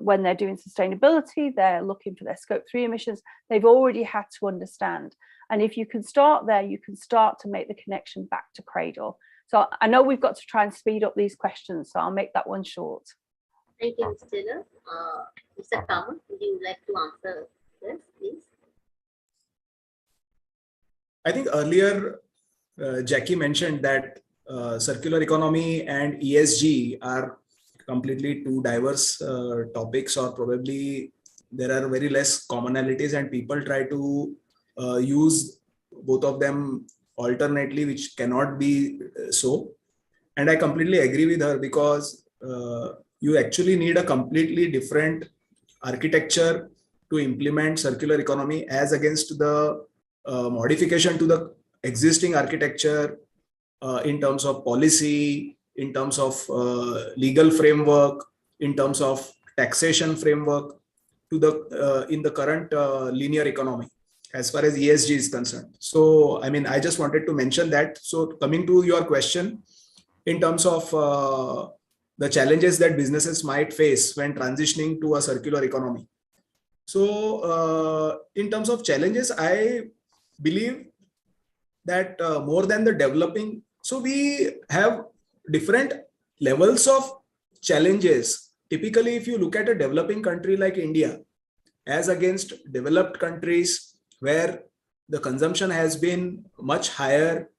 [SPEAKER 2] when they're doing sustainability, they're looking for their scope 3 emissions, they've already had to understand. And if you can start there, you can start to make the connection back to cradle. So I know we've got to try and speed up these questions, so I'll make that one short.
[SPEAKER 1] Thank you, Ms. Taylor. Mr. Kama, would you like to answer this, please?
[SPEAKER 3] I think earlier Jackie mentioned that circular economy and ESG are completely two diverse topics, or probably there are very less commonalities and people try to use both of them alternately, which cannot be so. And I completely agree with her, because you actually need a completely different architecture to implement circular economy as against the modification to the existing architecture in terms of policy, in terms of legal framework, in terms of taxation framework to the in the current linear economy as far as ESG is concerned. So, I mean, I just wanted to mention that. So coming to your question, in terms of the challenges that businesses might face when transitioning to a circular economy. So in terms of challenges, I believe that more than the developing, so we have different levels of challenges. Typically, if you look at a developing country like India, as against developed countries where the consumption has been much higher,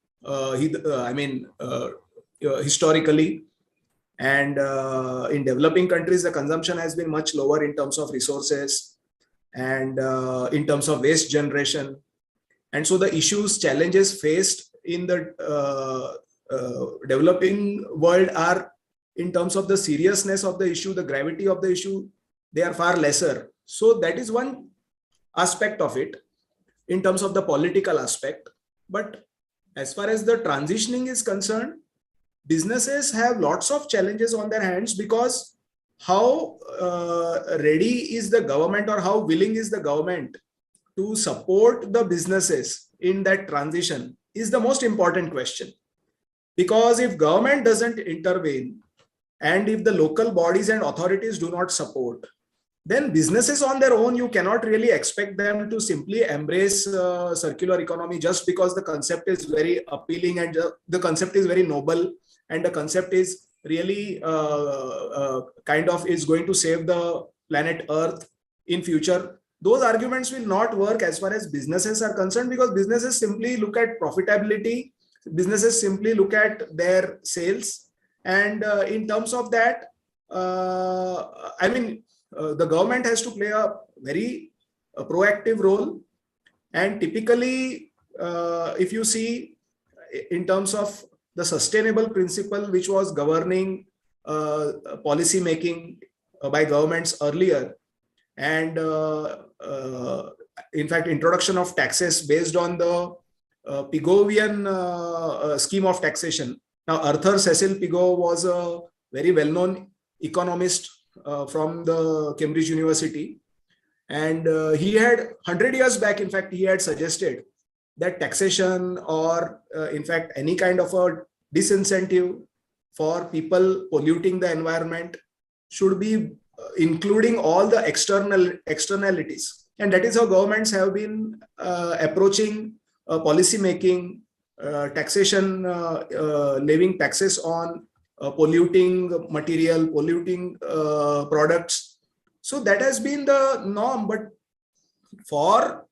[SPEAKER 3] historically, and in developing countries, the consumption has been much lower in terms of resources and in terms of waste generation. And so the issues, challenges faced in the developing world are, in terms of the seriousness of the issue, the gravity of the issue, they are far lesser. So that is one aspect of it in terms of the political aspect. But as far as the transitioning is concerned, businesses have lots of challenges on their hands, because how ready is the government, or how willing is the government to support the businesses in that transition is the most important question. Because if government doesn't intervene, and if the local bodies and authorities do not support, then businesses on their own, you cannot really expect them to simply embrace circular economy just because the concept is very appealing and the concept is very noble, and the concept is really kind of is going to save the planet Earth in future. Those arguments will not work as far as businesses are concerned, because businesses simply look at profitability, businesses simply look at their sales, and in terms of that, the government has to play a very proactive role. And typically, if you see in terms of the sustainable principle which was governing policy making by governments earlier, and in fact, introduction of taxes based on the Pigovian scheme of taxation. Now, Arthur Cecil Pigou was a very well-known economist from the Cambridge University, and he had 100 years back, in fact, he had suggested that taxation, or in fact any kind of a disincentive for people polluting the environment, should be including all the externalities. And that is how governments have been approaching policy making, taxation, levying taxes on polluting material, polluting products. So that has been the norm. But for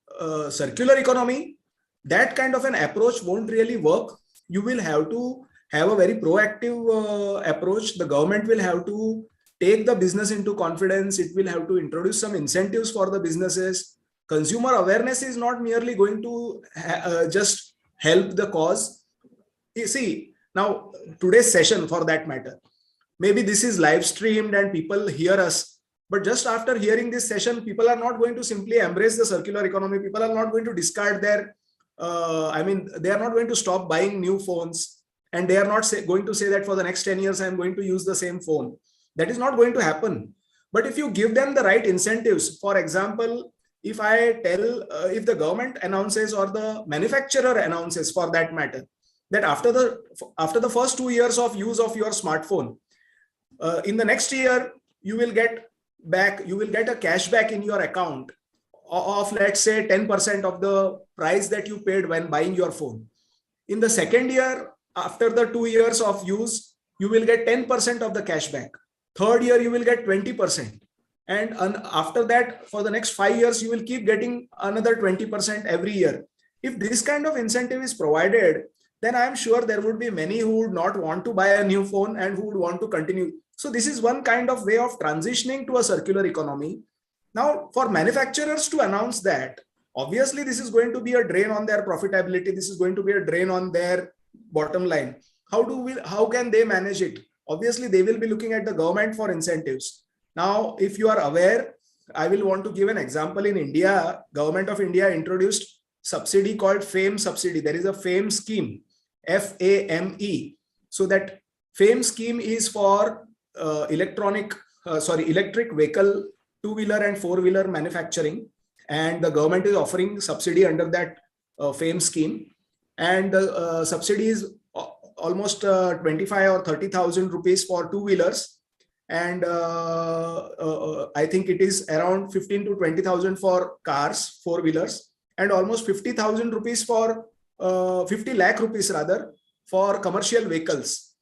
[SPEAKER 3] circular economy, that kind of an approach won't really work. You will have to have a very proactive approach. The government will have to take the business into confidence. It will have to introduce some incentives for the businesses. Consumer awareness is not merely going to just help the cause. You see, now today's session for that matter, maybe this is live streamed and people hear us, but just after hearing this session, people are not going to simply embrace the circular economy. People are not going to discard their, they are not going to stop buying new phones, and they are not going to say that for the next 10 years, I'm going to use the same phone. That is not going to happen. But if you give them the right incentives, for example, if I tell, if the government announces or the manufacturer announces for that matter, that after the first 2 years of use of your smartphone, in the next year, you will get a cashback in your account of, let's say, 10% of the price that you paid when buying your phone. In the second year, after the 2 years of use, you will get 10% of the cashback. Third year, you will get 20%. And after that, for the next 5 years, you will keep getting another 20% every year. If this kind of incentive is provided, then I'm sure there would be many who would not want to buy a new phone and who would want to continue. So this is one kind of way of transitioning to a circular economy. Now, for manufacturers to announce that, obviously this is going to be a drain on their profitability. This is going to be a drain on their bottom line. How can they manage it? Obviously, they will be looking at the government for incentives. Now, if you are aware, I will want to give an example. In India, Government of India introduced subsidy called FAME subsidy. There is a FAME scheme, FAME. So that FAME scheme is for electric vehicle, two-wheeler and four-wheeler manufacturing. And the government is offering subsidy under that FAME scheme. And the subsidy is almost 25 or 30,000 rupees for two-wheelers. And I think it is around 15 to 20,000 for cars, four-wheelers, and almost 50,000 rupees for 50 lakh rupees rather for commercial vehicles,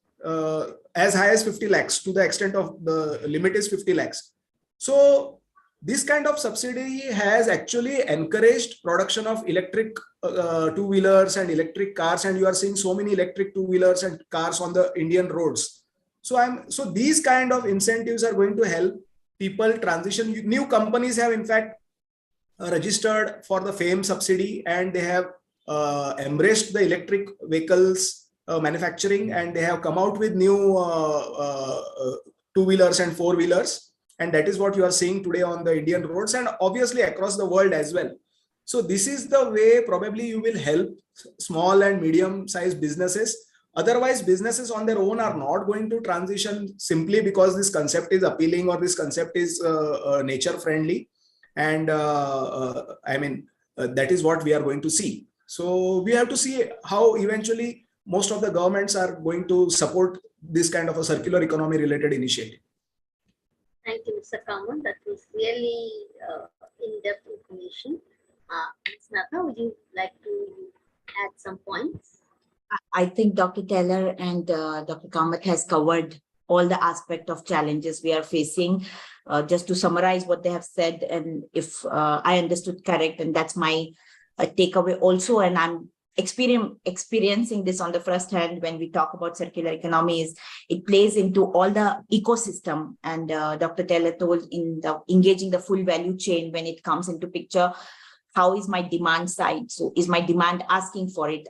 [SPEAKER 3] as high as 50 lakhs, to the extent of the limit is 50 lakhs. So this kind of subsidy has actually encouraged production of electric two-wheelers and electric cars, and you are seeing so many electric two-wheelers and cars on the Indian roads. So these kind of incentives are going to help people transition. New companies have in fact registered for the FAME subsidy, and they have embraced the electric vehicles manufacturing, and they have come out with new two-wheelers and four-wheelers. And that is what you are seeing today on the Indian roads and obviously across the world as well. So this is the way probably you will help small and medium-sized businesses. Otherwise, businesses on their own are not going to transition simply because this concept is appealing or this concept is nature friendly. And that is what we are going to see. So we have to see how eventually most of the governments are going to support this kind of a circular economy related initiative.
[SPEAKER 1] Thank you, Mr. Kaman. That was really in-depth information. Ms. Natha, would you like to add some points?
[SPEAKER 4] I think Dr. Taylor and Dr. Kamath has covered all the aspects of challenges we are facing. Just to summarize what they have said, and if I understood correct, and that's my takeaway also, and I'm experiencing this on the first hand when we talk about circular economy, is it plays into all the ecosystem, and Dr. Taylor told in the engaging the full value chain when it comes into picture. How is my demand side? So is my demand asking for it?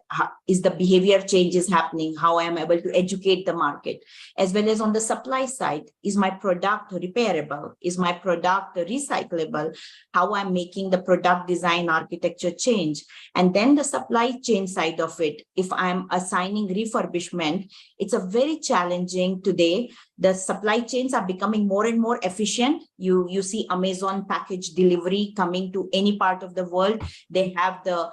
[SPEAKER 4] Is the behavior changes happening? How I am able to educate the market? As well as on the supply side, is my product repairable? Is my product recyclable? How I'm making the product design architecture change? And then the supply chain side of it, if I'm assigning refurbishment, it's a very challenging today. The supply chains are becoming more and more efficient. You see Amazon package delivery coming to any part of the world. They have the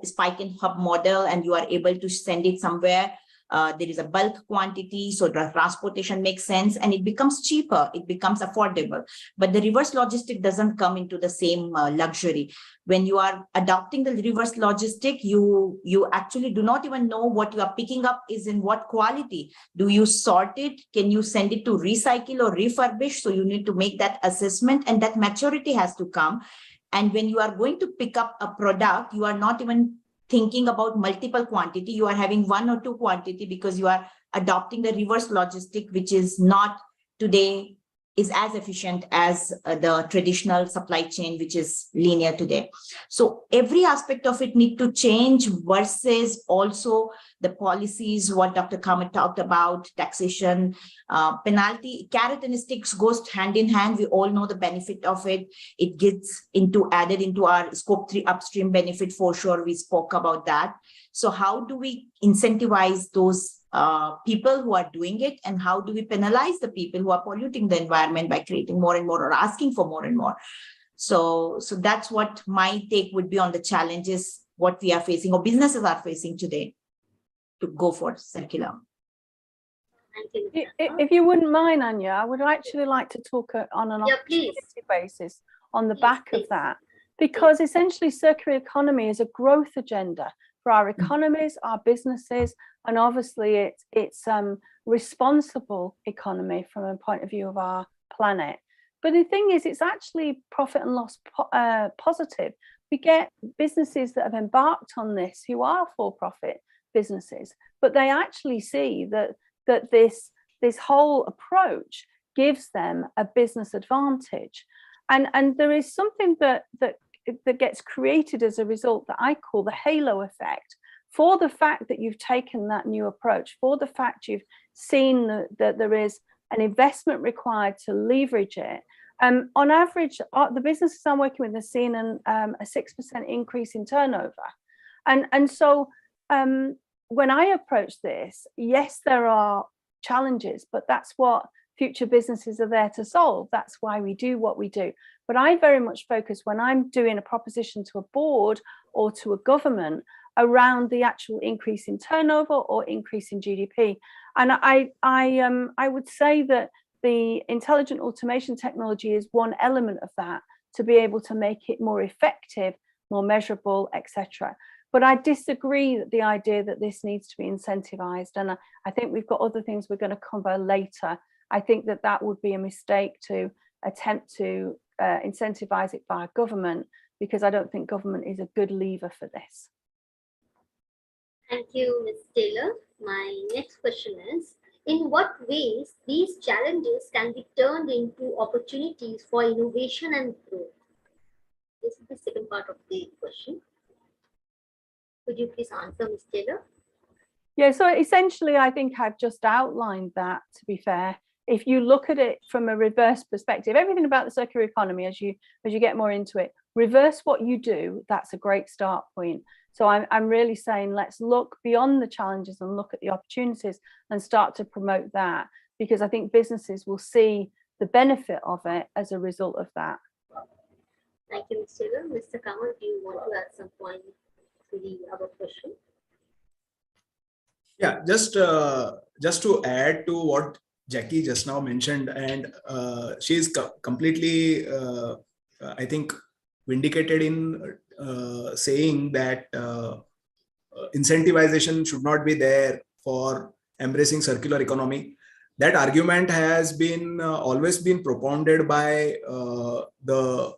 [SPEAKER 4] spike and hub model, and you are able to send it somewhere. There is a bulk quantity, so the transportation makes sense and it becomes cheaper, it becomes affordable. But the reverse logistic doesn't come into the same luxury. When you are adopting the reverse logistic, you actually do not even know what you are picking up is in what quality. Do you sort it? Can you send it to recycle or refurbish? So you need to make that assessment, and that maturity has to come. And when you are going to pick up a product, you are not even thinking about multiple quantity. You are having one or two quantity because you are adopting the reverse logistic, which is not today is as efficient as the traditional supply chain, which is linear today. So every aspect of it need to change versus also the policies, what Dr. Kamath talked about, taxation, penalty, carrot and sticks goes hand in hand. We all know the benefit of it. It gets added into our scope 3 upstream benefit for sure. We spoke about that. So how do we incentivize those people who are doing it, and how do we penalize the people who are polluting the environment by creating more and more or asking for more and more? So that's what my take would be on the challenges what we are facing or businesses are facing today to go for circular.
[SPEAKER 2] If you wouldn't mind, Anya, I would actually like to talk on an opportunity basis on the back of that, because essentially circular economy is a growth agenda for our economies, our businesses, and obviously it's responsible economy from a point of view of our planet. But the thing is, it's actually profit and loss positive. We get businesses that have embarked on this who are for-profit businesses, but they actually see that this whole approach gives them a business advantage. And there is something that gets created as a result that I call the halo effect, for the fact that you've taken that new approach, for the fact you've seen that there is an investment required to leverage it. On average, the businesses I'm working with are seeing a 6% increase in turnover. And so when I approach this, yes, there are challenges, but that's what future businesses are there to solve. That's why we do what we do. But I very much focus when I'm doing a proposition to a board or to a government around the actual increase in turnover or increase in GDP. And I would say that the intelligent automation technology is one element of that, to be able to make it more effective, more measurable, etc. But I disagree that the idea that this needs to be incentivized. And I think we've got other things we're going to cover later. I think that would be a mistake to attempt to incentivize it by government, because I don't think government is a good lever for this.
[SPEAKER 1] Thank you, Ms. Taylor. My next question is, in what ways these challenges can be turned into opportunities for innovation and growth? This is the second part of the question. Could you please answer, Ms. Taylor?
[SPEAKER 2] Yeah, so essentially, I think I've just outlined that, to be fair. If you look at it from a reverse perspective, everything about the circular economy, as you get more into it, reverse what you do, that's a great start point. So I'm really saying, let's look beyond the challenges and look at the opportunities and start to promote that, because I think businesses will see the benefit of it as a result of that.
[SPEAKER 1] Thank you, Ms. Taylor. Mr. Kamath, do you want to add some point to the other question?
[SPEAKER 3] Yeah, just to add to what Jackie just now mentioned, and she is completely, I think, vindicated in saying that incentivization should not be there for embracing circular economy. That argument has been always been propounded by the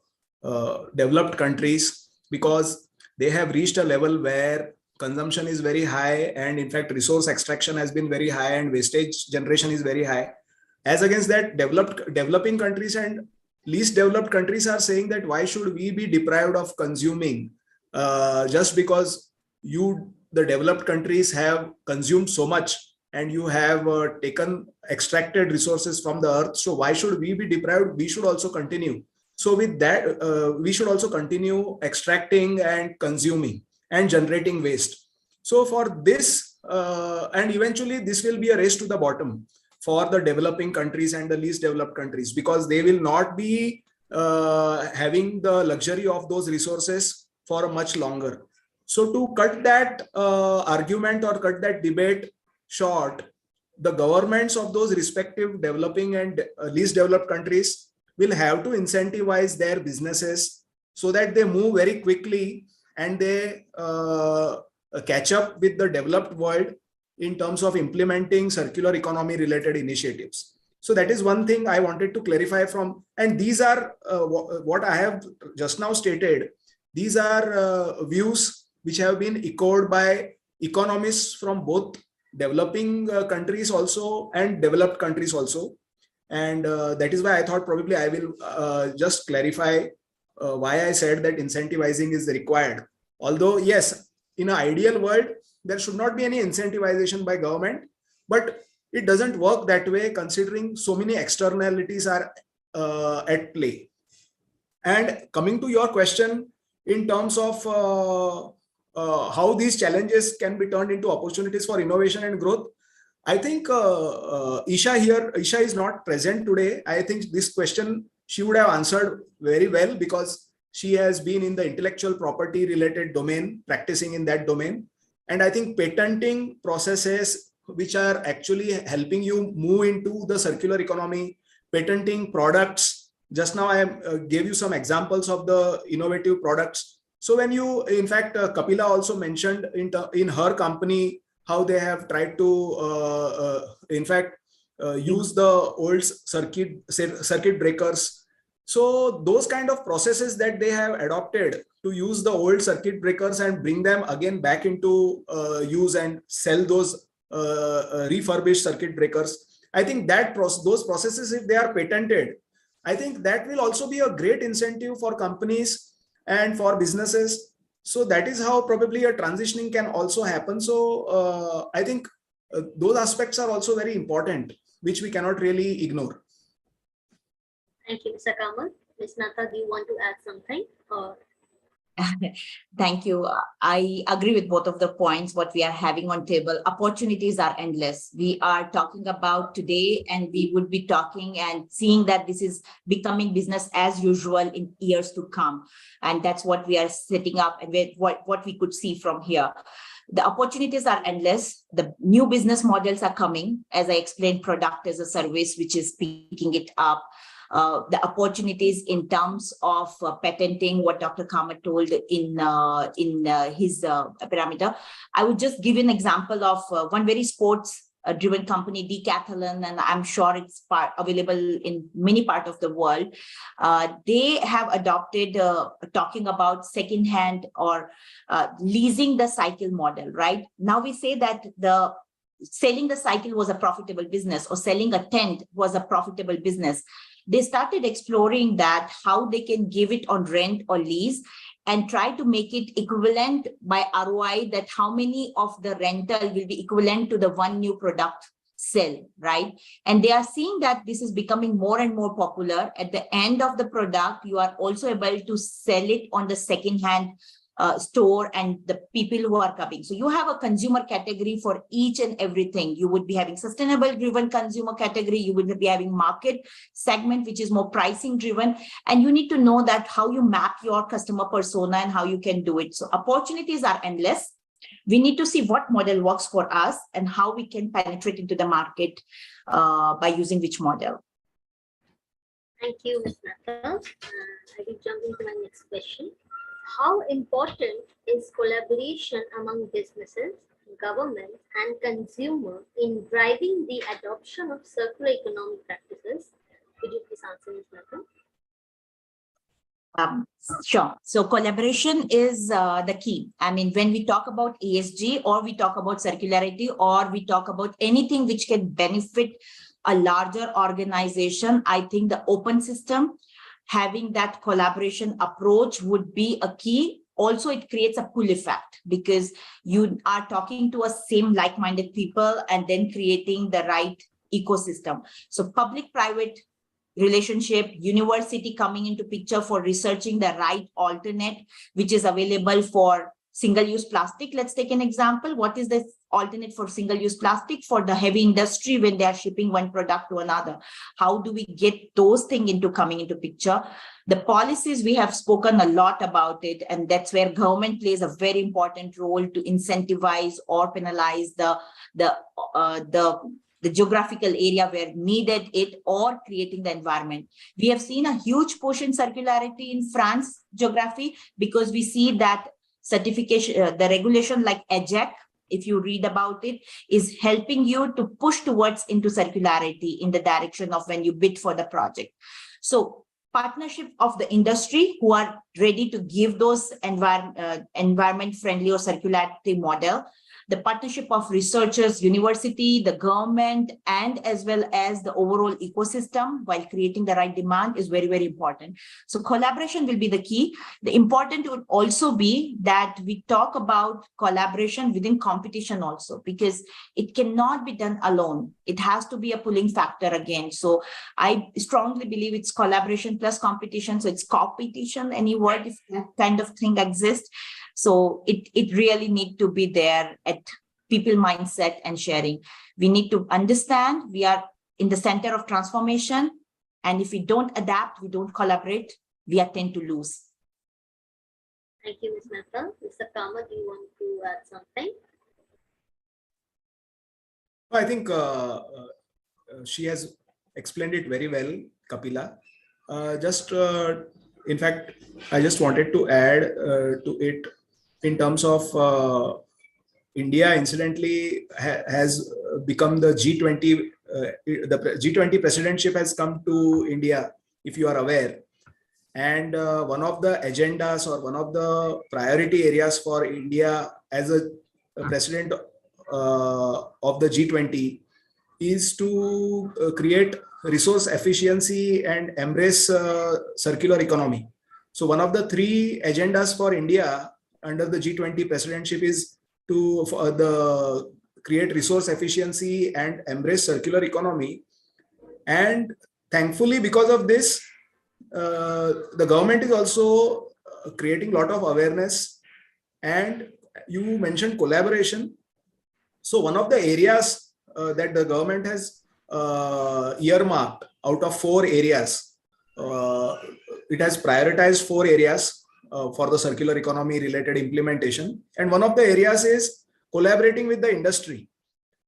[SPEAKER 3] developed countries, because they have reached a level where consumption is very high, and in fact resource extraction has been very high, and wastage generation is very high. As against that, developing countries and least developed countries are saying that why should we be deprived of consuming just because the developed countries have consumed so much and you have extracted resources from the earth. So why should we be deprived? We should also continue. So with that, we should also continue extracting and consuming and generating waste. So for this, and eventually this will be a race to the bottom for the developing countries and the least developed countries, because they will not be having the luxury of those resources for much longer. So to cut that argument or cut that debate short, the governments of those respective developing and least developed countries will have to incentivize their businesses so that they move very quickly and they catch up with the developed world in terms of implementing circular economy related initiatives. So that is one thing I wanted to clarify from, and these are what I have just now stated. These are views which have been echoed by economists from both developing countries also and developed countries also. And that is why I thought probably I will just clarify why I said that incentivizing is required. Although, yes, in an ideal world, there should not be any incentivization by government, but it doesn't work that way considering so many externalities are at play. And coming to your question in terms of how these challenges can be turned into opportunities for innovation and growth, I think Isha is not present today. I think this question she would have answered very well because she has been in the intellectual property related domain, practicing in that domain. And I think patenting processes which are actually helping you move into the circular economy, patenting products. Just now I gave you some examples of the innovative products. So when you, in fact, Kapila also mentioned in her company, how they have tried to, in fact, use the old circuit breakers. So those kind of processes that they have adopted to use the old circuit breakers and bring them again back into use and sell those refurbished circuit breakers. I think that those processes, if they are patented, I think that will also be a great incentive for companies and for businesses. So that is how probably a transitioning can also happen. So I think those aspects are also very important, which we cannot really ignore.
[SPEAKER 1] Thank you, Mr. Kamal. Ms. Nata, do you want to add something?
[SPEAKER 4] Thank you. I agree with both of the points, what we are having on table. Opportunities are endless. We are talking about today, and we would be talking and seeing that this is becoming business as usual in years to come. And that's what we are setting up and what we could see from here. The opportunities are endless. The new business models are coming. As I explained, product as a service, which is picking it up. The opportunities in terms of patenting, what Dr. Kama told in his parameter. I would just give an example of one very sports-driven company, Decathlon, and I'm sure it's available in many parts of the world. They have adopted talking about second-hand or leasing the cycle model, right? Now we say that selling the cycle was a profitable business, or selling a tent was a profitable business. They started exploring that, how they can give it on rent or lease and try to make it equivalent by ROI, that how many of the rental will be equivalent to the one new product sell, right? And they are seeing that this is becoming more and more popular. At the end of the product, you are also able to sell it on the second-hand store and the people who are coming. So you have a consumer category for each and everything. You would be having sustainable driven consumer category. You would be having market segment, which is more pricing driven. And you need to know that how you map your customer persona and how you can do it. So opportunities are endless. We need to see what model works for us and how we can penetrate into the market by using which model.
[SPEAKER 1] Thank you, Ms. Nata. I will jump into my next question. How important is collaboration among businesses, government, and consumer in driving the adoption of circular economic practices? Could you please answer, Ms. Nata?
[SPEAKER 4] Sure. So collaboration is the key. I mean, when we talk about ESG, or we talk about circularity, or we talk about anything which can benefit a larger organization, I think the open system, having that collaboration approach would be a key. Also, it creates a pull effect because you are talking to a same like-minded people and then creating the right ecosystem. So public-private relationship, university coming into picture for researching the right alternate, which is available for single-use plastic. Let's take an example. What is the alternate for single-use plastic for the heavy industry when they are shipping one product to another? How do we get those things coming into picture? The policies, we have spoken a lot about it, and that's where government plays a very important role to incentivize or penalize the geographical area where needed it, or creating the environment. We have seen a huge push in circularity in France geography because we see that certification, the regulation like EJEC, if you read about it, is helping you to push towards into circularity in the direction of when you bid for the project. So partnership of the industry who are ready to give those environment friendly or circularity model, the partnership of researchers, university, the government, and as well as the overall ecosystem while creating the right demand is very, very important. So collaboration will be the key. The important would also be that we talk about collaboration within competition also, because it cannot be done alone. It has to be a pulling factor again. So I strongly believe it's collaboration plus competition. So it's competition, any word if that kind of thing exists. So it really need to be there at people mindset and sharing. We need to understand we are in the center of transformation. And if we don't adapt, we don't collaborate, we tend to lose.
[SPEAKER 1] Thank you, Ms. Mehta. Mr. Kama, do you want to add something?
[SPEAKER 3] I think she has explained it very well, Kapila. In fact, I just wanted to add to it in terms of India, incidentally, has become the G20. The G20 presidentship has come to India, if you are aware. And one of the agendas or one of the priority areas for India as a president of the G20 is to create resource efficiency and embrace circular economy. So one of the three agendas for India under the G20 presidentship is to create resource efficiency and embrace circular economy. And thankfully, because of this, the government is also creating a lot of awareness. And you mentioned collaboration. So one of the areas that the government has earmarked out of 4 areas, it has prioritized 4 areas for the circular economy related implementation. And one of the areas is collaborating with the industry.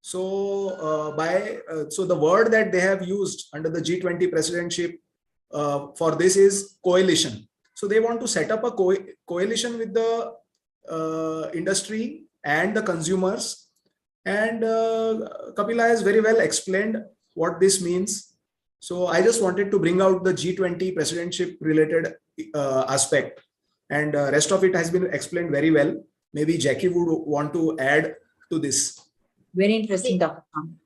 [SPEAKER 3] So so the word that they have used under the G20 presidentship for this is coalition. So they want to set up a coalition with the industry and the consumers. And Kapila has very well explained what this means. So I just wanted to bring out the G20 presidentship related aspect, and rest of it has been explained very well. Maybe Jackie would want to add to this.
[SPEAKER 4] Very interesting, Dr. Khan.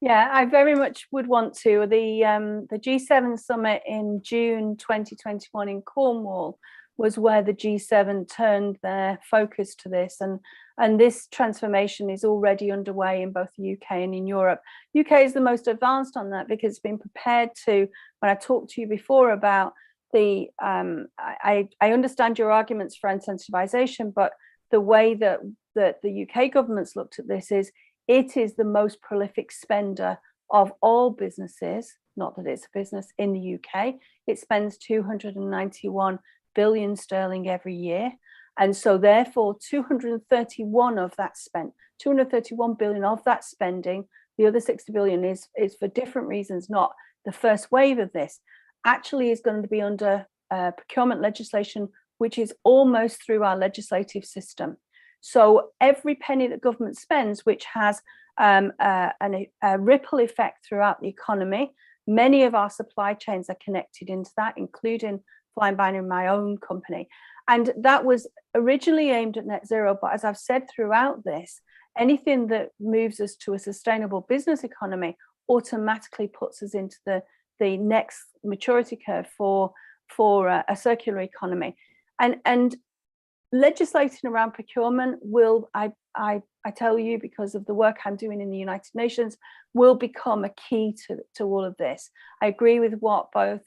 [SPEAKER 2] Yeah, I very much would want to. The G7 summit in June 2021 in Cornwall was where the G7 turned their focus to this, and this transformation is already underway in both the UK and in Europe. UK is the most advanced on that because it's been prepared to. When I talked to you before about the, I understand your arguments for incentivization, but the way that the UK government's looked at this is it is the most prolific spender of all businesses, not that it's a business in the UK. It spends 291 billion sterling every year. And so therefore 231 of that spent, 231 billion of that spending, the other 60 billion is for different reasons, not the first wave of this, actually is going to be under procurement legislation, which is almost through our legislative system. So every penny that government spends, which has a ripple effect throughout the economy, many of our supply chains are connected into that, including Flying Binary, my own company. And that was originally aimed at net zero. But as I've said throughout this, anything that moves us to a sustainable business economy automatically puts us into the next maturity curve for a circular economy. And legislating around procurement will, I tell you, because of the work I'm doing in the United Nations, will become a key to all of this. I agree with what both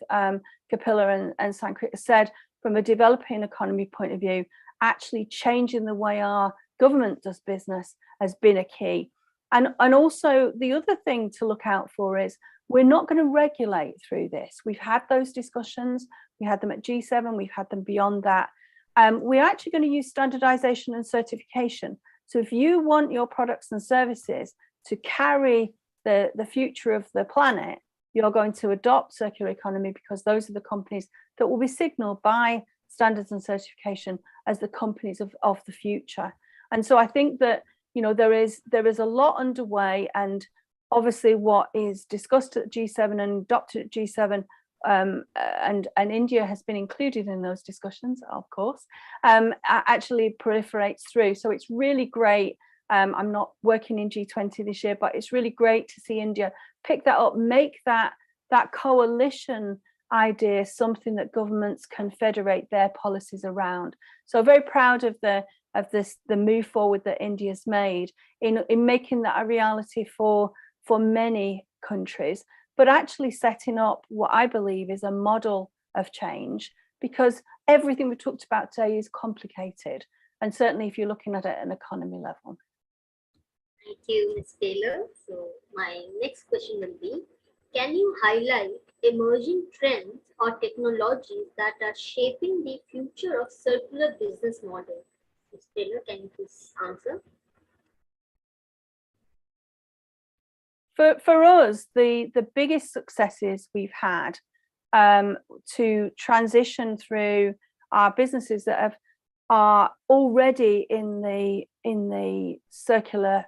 [SPEAKER 2] Kapila and Sankrita said. From a developing economy point of view, actually changing the way our government does business has been a key. And also the other thing to look out for is we're not going to regulate through this. We've had those discussions. We had them at G7. We've had them beyond that. We're actually going to use standardization and certification. So if you want your products and services to carry the future of the planet, you're going to adopt circular economy because those are the companies that will be signaled by standards and certification as the companies of the future. And so I think that, you know, there is a lot underway, and obviously what is discussed at G7 and adopted at G7 and India has been included in those discussions, of course, actually proliferates through. So it's really great I'm not working in G20 this year, but it's really great to see India pick that up, make that coalition idea something that governments can federate their policies around. So very proud of the move forward that India's made in making that a reality for many countries, but actually setting up what I believe is a model of change, because everything we talked about today is complicated, and certainly if you're looking at it at an economy level.
[SPEAKER 1] Thank you, Ms. Taylor. So my next question will be, can you highlight emerging trends or technologies that are shaping the future of circular business model? Ms. Taylor, can you please answer?
[SPEAKER 2] For us, the biggest successes we've had to transition through our businesses that are already in the circular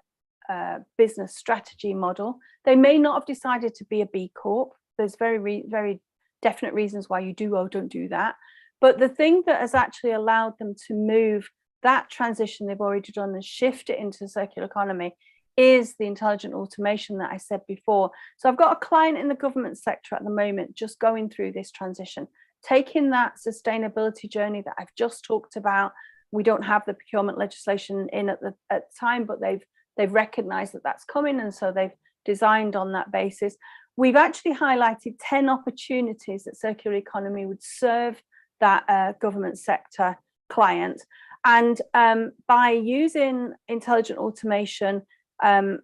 [SPEAKER 2] business strategy model. They may not have decided to be a B Corp. There's very definite reasons why you do or don't do that. But the thing that has actually allowed them to move that transition they've already done and shift it into the circular economy is the intelligent automation that I said before. So I've got a client in the government sector at the moment just going through this transition, taking that sustainability journey that I've just talked about. We don't have the procurement legislation in at the time, but they've recognized that that's coming, and so they've designed on that basis. We've actually highlighted 10 opportunities that circular economy would serve that government sector client. And by using intelligent automation,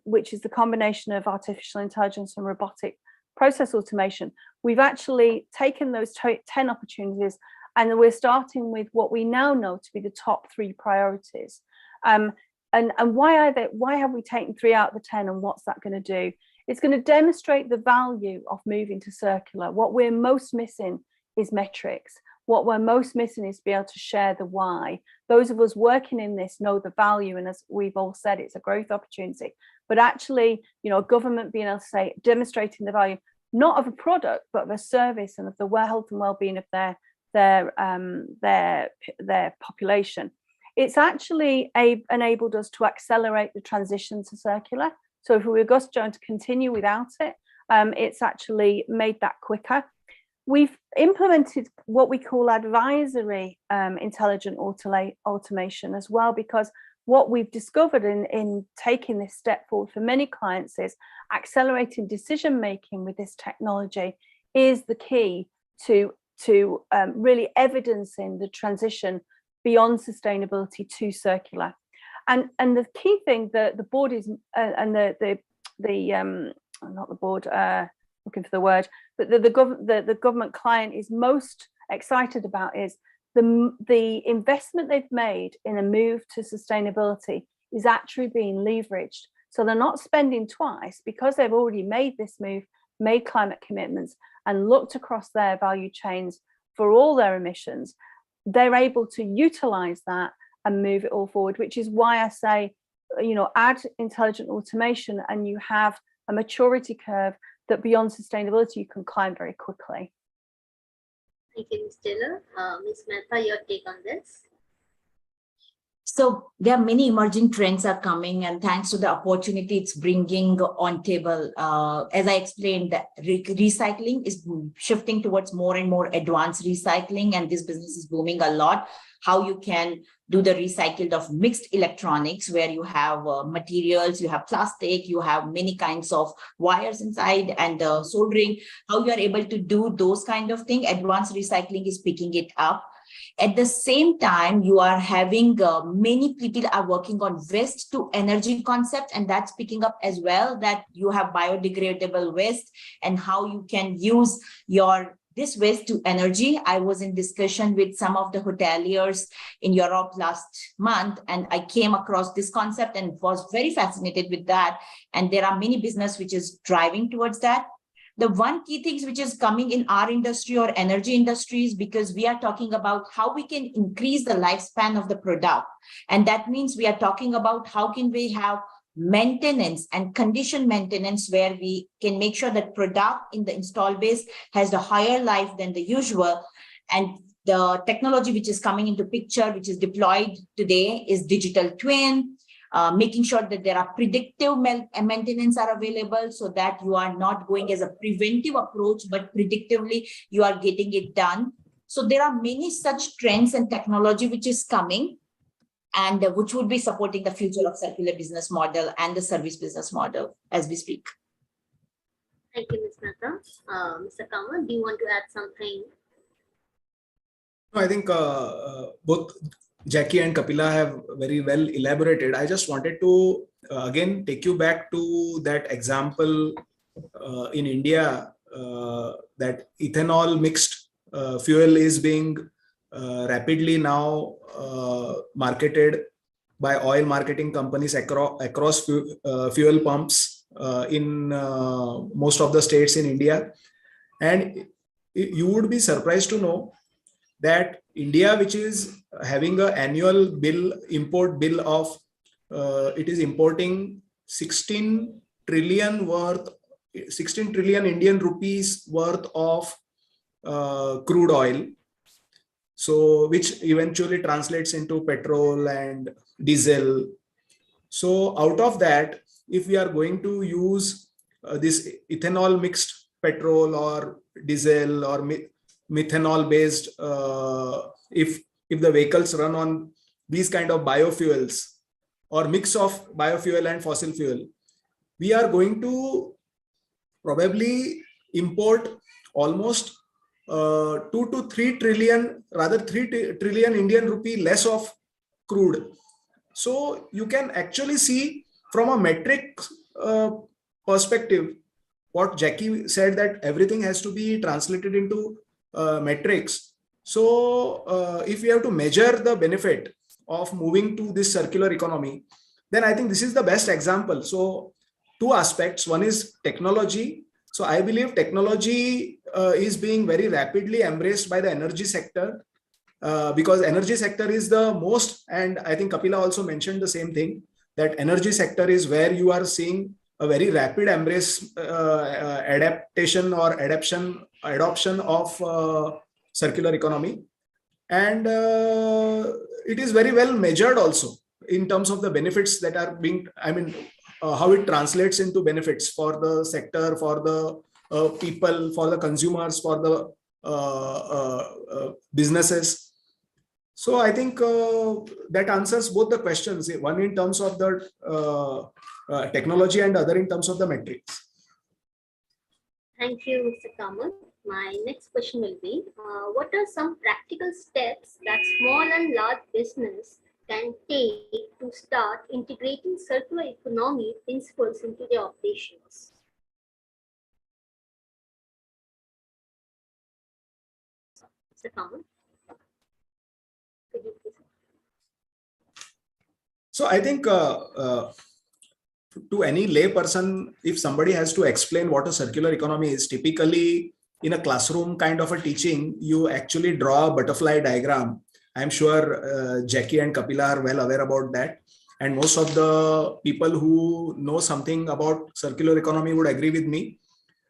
[SPEAKER 2] which is the combination of artificial intelligence and robotic process automation, we've actually taken those 10 opportunities, and we're starting with what we now know to be the top 3 priorities. And why have we taken 3 out of the 10, and what's that going to do? It's going to demonstrate the value of moving to circular. What we're most missing is metrics. What we're most missing is to be able to share the why. Those of us working in this know the value, and as we've all said, it's a growth opportunity. But actually, government being able to say, demonstrating the value, not of a product, but of a service and of the health and well-being of their population. It's actually enabled us to accelerate the transition to circular. So if we were just going to continue without it, it's actually made that quicker. We've implemented what we call advisory intelligent automation as well, because what we've discovered in taking this step forward for many clients is accelerating decision making with this technology is the key to really evidencing the transition beyond sustainability to circular. And the key thing that the board is and not the board, looking for the word, but the government client is most excited about is the investment they've made in a move to sustainability is actually being leveraged. So they're not spending twice, because they've already made this move, made climate commitments, and looked across their value chains for all their emissions. They're able to utilize that and move it all forward, which is why I say, add intelligent automation and you have a maturity curve that beyond sustainability you can climb very quickly.
[SPEAKER 1] Thank you, Ms. Taylor. Ms. Mehta, your take on this?
[SPEAKER 4] So there are many emerging trends are coming, and thanks to the opportunity it's bringing on table. As I explained, that recycling is shifting towards more and more advanced recycling, and this business is booming a lot. How you can do the recycled of mixed electronics, where you have materials, you have plastic, you have many kinds of wires inside and soldering, how you are able to do those kind of things. Advanced recycling is picking it up. At the same time, you are having many people are working on waste to energy concept, and that's picking up as well, that you have biodegradable waste and how you can use this waste to energy. I was in discussion with some of the hoteliers in Europe last month, and I came across this concept and was very fascinated with that. And there are many business which is driving towards that. The one key things which is coming in our industry or energy industries, because we are talking about how we can increase the lifespan of the product. And that means we are talking about how can we have maintenance and condition maintenance, where we can make sure that product in the install base has a higher life than the usual. And the technology which is coming into picture, which is deployed today, is digital twin, making sure that there are predictive maintenance are available so that you are not going as a preventive approach, but predictively you are getting it done. So there are many such trends and technology which is coming, and which would be supporting the future of circular business model and the service business model as we speak.
[SPEAKER 1] Thank you, Ms. Mehta. Mr. Kama, do you want to add something?
[SPEAKER 3] No, I think both Jackie and Kapila have very well elaborated. I just wanted to again take you back to that example in India, that ethanol mixed fuel is being rapidly now marketed by oil marketing companies across fuel pumps in most of the states in India. And you would be surprised to know that India, which is having an annual import bill of, it is importing 16 trillion Indian rupees worth of crude oil. So which eventually translates into petrol and diesel. So out of that, if we are going to use this ethanol mixed petrol or diesel or methanol based, if the vehicles run on these kind of biofuels or mix of biofuel and fossil fuel, we are going to probably import almost 2 to 3 trillion, rather 3 trillion Indian rupee less of crude. So you can actually see from a metric perspective, what Jackie said, that everything has to be translated into metrics. So if we have to measure the benefit of moving to this circular economy, then I think this is the best example. So two aspects. One is technology. So I believe technology is being very rapidly embraced by the energy sector, because energy sector is the most, and I think Kapila also mentioned the same thing, that energy sector is where you are seeing a very rapid embrace, adaptation or adoption of circular economy. And it is very well measured also in terms of the benefits that are being, how it translates into benefits for the sector, for the people, for the consumers, for the businesses. So I think that answers both the questions, one in terms of the technology and other in terms of the metrics.
[SPEAKER 1] Thank you, Mr. Kamal. My next question will be, what are some practical steps that small and large business can take to start integrating circular economy principles into their operations? Mr. Kamal, could you please?
[SPEAKER 3] So I think to any lay person, if somebody has to explain what a circular economy is, typically in a classroom kind of a teaching, you actually draw a butterfly diagram. I'm sure Jackie and Kapila are well aware about that. And most of the people who know something about circular economy would agree with me.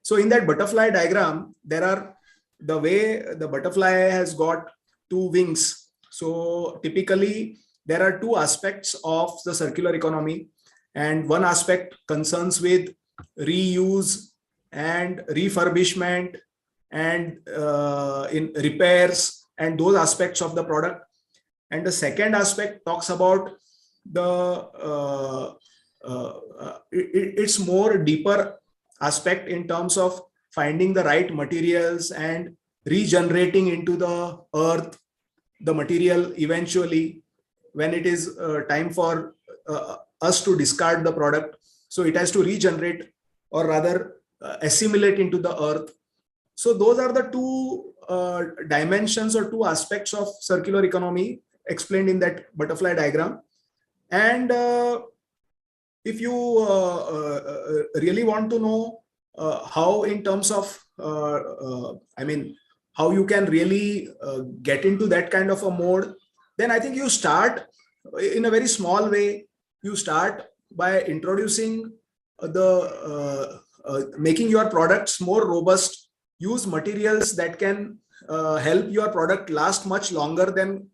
[SPEAKER 3] So in that butterfly diagram, there are, the way the butterfly has got two wings. So typically there are two aspects of the circular economy. And one aspect concerns with reuse and refurbishment and in repairs and those aspects of the product. And the second aspect talks about the it's more deeper aspect in terms of finding the right materials and regenerating into the earth the material eventually when it is time for us to discard the product. So it has to regenerate, or rather assimilate into the earth. So those are the two dimensions or two aspects of circular economy explained in that butterfly diagram. And if you really want to know how in terms of, how you can really get into that kind of a mode, then I think you start in a very small way. You start by introducing making your products more robust, use materials that can help your product last much longer than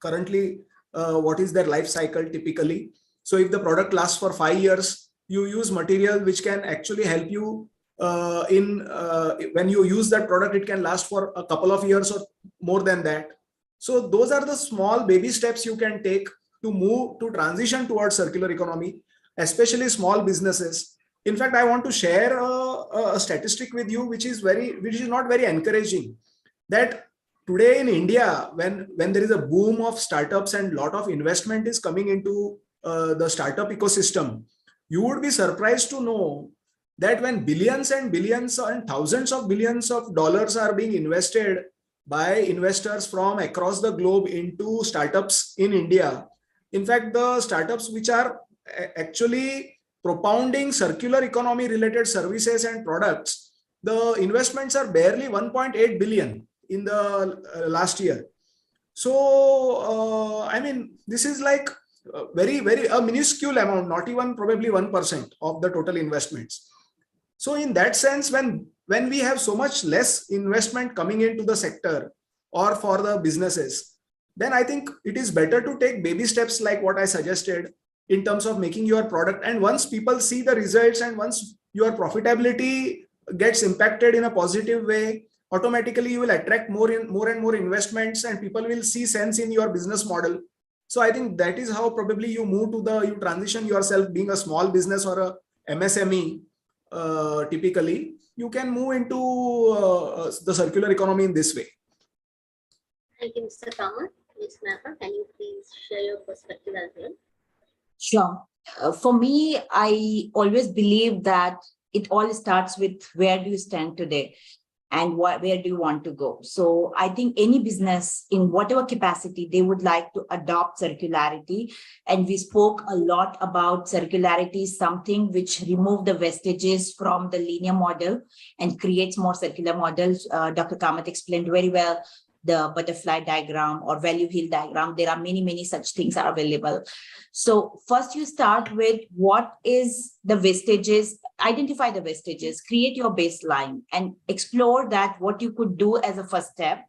[SPEAKER 3] currently what is their life cycle typically. So if the product lasts for 5 years, you use material which can actually help you when you use that product, it can last for a couple of years or more than that. So those are the small baby steps you can take to move to transition towards circular economy, especially small businesses. In fact, I want to share a statistic with you, which is not very encouraging, that today in India, when there is a boom of startups and lot of investment is coming into the startup ecosystem, you would be surprised to know that when billions and billions and thousands of billions of dollars are being invested by investors from across the globe into startups in India, in fact, the startups which are actually propounding circular economy related services and products, the investments are barely 1.8 billion in the last year. So, I mean, this is like very a minuscule amount, not even probably 1% of the total investments. So in that sense, when we have so much less investment coming into the sector or for the businesses, then I think it is better to take baby steps like what I suggested in terms of making your product. And once people see the results and once your profitability gets impacted in a positive way, automatically you will attract more and more investments and people will see sense in your business model. So I think that is how probably you you transition yourself, being a small business or a MSME. Typically, you can move into the circular economy in this way.
[SPEAKER 1] Thank you, Mr. Kamath. Ms. Mehta, can you please share your perspective as well?
[SPEAKER 4] Sure. For me, I always believe that it all starts with where do you stand today and where do you want to go. So I think any business in whatever capacity, they would like to adopt circularity. And we spoke a lot about circularity, something which remove the vestiges from the linear model and creates more circular models. Dr. Kamath explained very well the butterfly diagram or value wheel diagram. There are many such things are available. So first you start with what is the vestiges, identify the vestiges, create your baseline and explore that what you could do as a first step,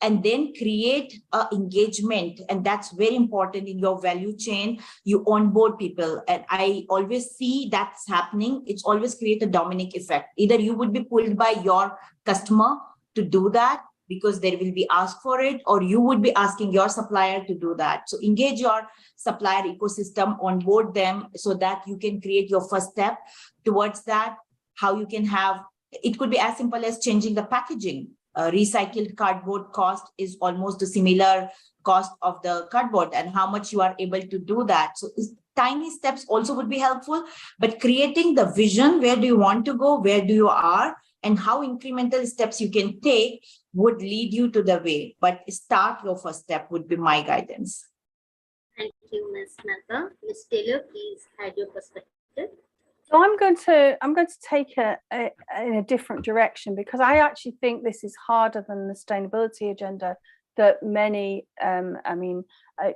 [SPEAKER 4] and then create an engagement. And that's very important in your value chain. You onboard people. And I always see that's happening. It's always create a dominic effect. Either you would be pulled by your customer to do that, because they will be asked for it, or you would be asking your supplier to do that. So engage your supplier ecosystem, onboard them so that you can create your first step towards that. How you can have, it could be as simple as changing the packaging. Recycled cardboard cost is almost a similar cost of the cardboard, and how much you are able to do that. So tiny steps also would be helpful, but creating the vision, where do you want to go, where do you are, and how incremental steps you can take would lead you to the way. But start your first step would be my guidance.
[SPEAKER 1] Thank you, Ms. Mehta. Ms. Taylor, please add your perspective.
[SPEAKER 2] So I'm going to take it in a different direction, because I actually think this is harder than the sustainability agenda that many.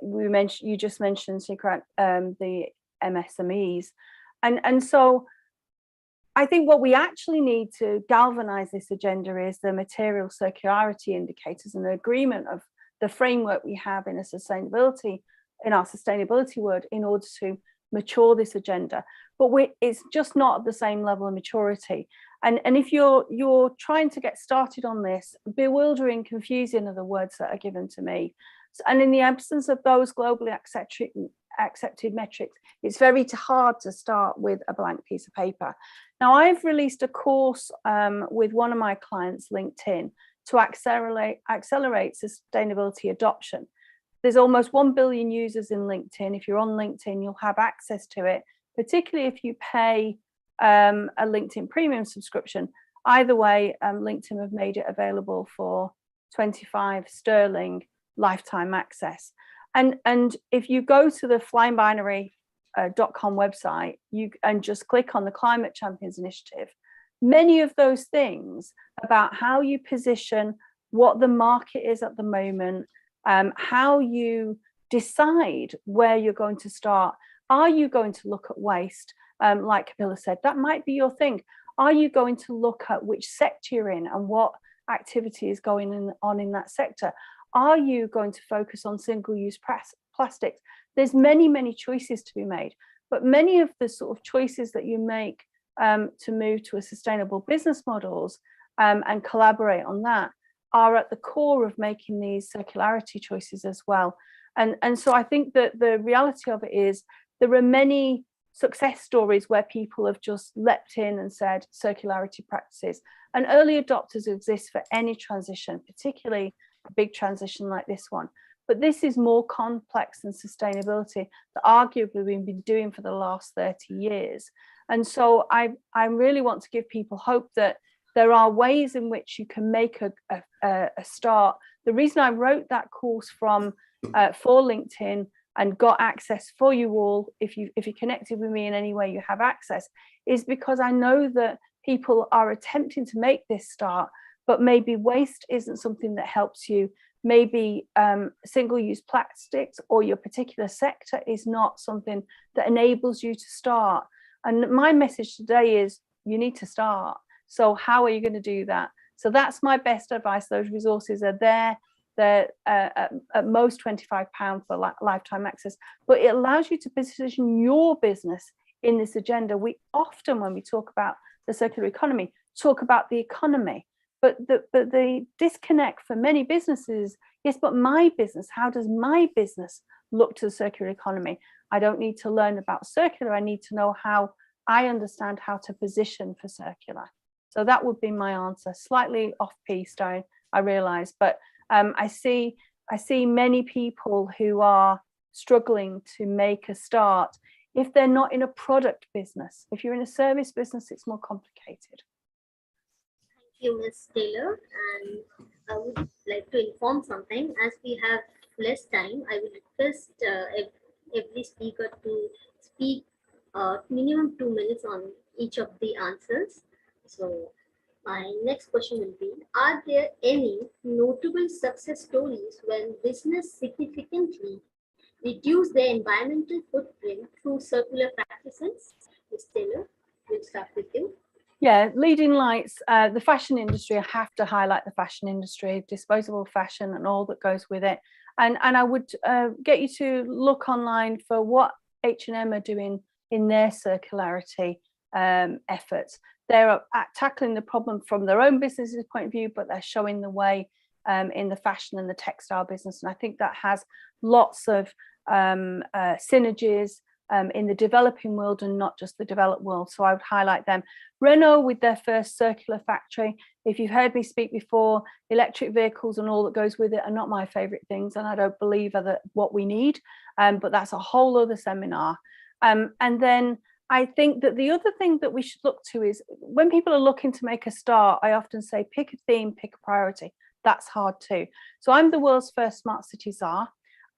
[SPEAKER 2] You just mentioned Sikrat, the MSMEs, and so I think what we actually need to galvanize this agenda is the material circularity indicators and the agreement of the framework we have in our sustainability world in order to mature this agenda. But it's just not at the same level of maturity. And if you're trying to get started on this, bewildering, confusing are the words that are given to me. And in the absence of those globally accepted metrics, it's very hard to start with a blank piece of paper. Now, I've released a course with one of my clients, LinkedIn, to accelerate sustainability adoption. There's almost 1 billion users in LinkedIn. If you're on LinkedIn, you'll have access to it, particularly if you pay a LinkedIn premium subscription. Either way, LinkedIn have made it available for 25 sterling lifetime access. And if you go to the flyingbinary.com website, and just click on the Climate Champions Initiative, many of those things about how you position, what the market is at the moment, how you decide where you're going to start. Are you going to look at waste? Like Camilla said, that might be your thing. Are you going to look at which sector you're in and what activity is going on in that sector? Are you going to focus on single-use plastics? There's many choices to be made, but many of the sort of choices that you make to move to a sustainable business models and collaborate on that are at the core of making these circularity choices as well. And so I think that the reality of it is there are many success stories where people have just leapt in and said circularity practices, and early adopters exist for any transition, particularly a big transition like this one. But this is more complex than sustainability that arguably we've been doing for the last 30 years. And so I really want to give people hope that there are ways in which you can make a start. The reason I wrote that course for LinkedIn and got access for you all, if you connected with me in any way you have access, is because I know that people are attempting to make this start, but maybe waste isn't something that helps you. Maybe single-use plastics or your particular sector is not something that enables you to start. And my message today is you need to start. So how are you going to do that? So that's my best advice. Those resources are there. They're at most £25 for lifetime access, but it allows you to position your business in this agenda. We often, when we talk about the circular economy, talk about the economy, but the disconnect for many businesses, yes, but my business, how does my business look to the circular economy? I don't need to learn about circular. I need to know how I understand how to position for circular. So that would be my answer. Slightly off piece, I realize, but I see many people who are struggling to make a start if they're not in a product business. If you're in a service business, it's more complicated.
[SPEAKER 1] Thank you, Ms. Taylor. And I would like to inform something. As we have less time, I will request every speaker to speak minimum 2 minutes on each of the answers. So my next question will be, are there any notable success stories when business significantly reduce their environmental footprint through circular practices? Ms. Taylor, we'll start with you.
[SPEAKER 2] Yeah, leading lights, the fashion industry, I have to highlight the fashion industry, disposable fashion and all that goes with it. And I would get you to look online for what H&M are doing in their circularity efforts. They're tackling the problem from their own business's point of view, but they're showing the way in the fashion and the textile business. And I think that has lots of synergies in the developing world and not just the developed world. So I would highlight them. Renault with their first circular factory. If you've heard me speak before, electric vehicles and all that goes with it are not my favorite things, and I don't believe are what we need, but that's a whole other seminar. And then I think that the other thing that we should look to is when people are looking to make a start, I often say pick a theme, pick a priority. That's hard too. So I'm the world's first smart city czar.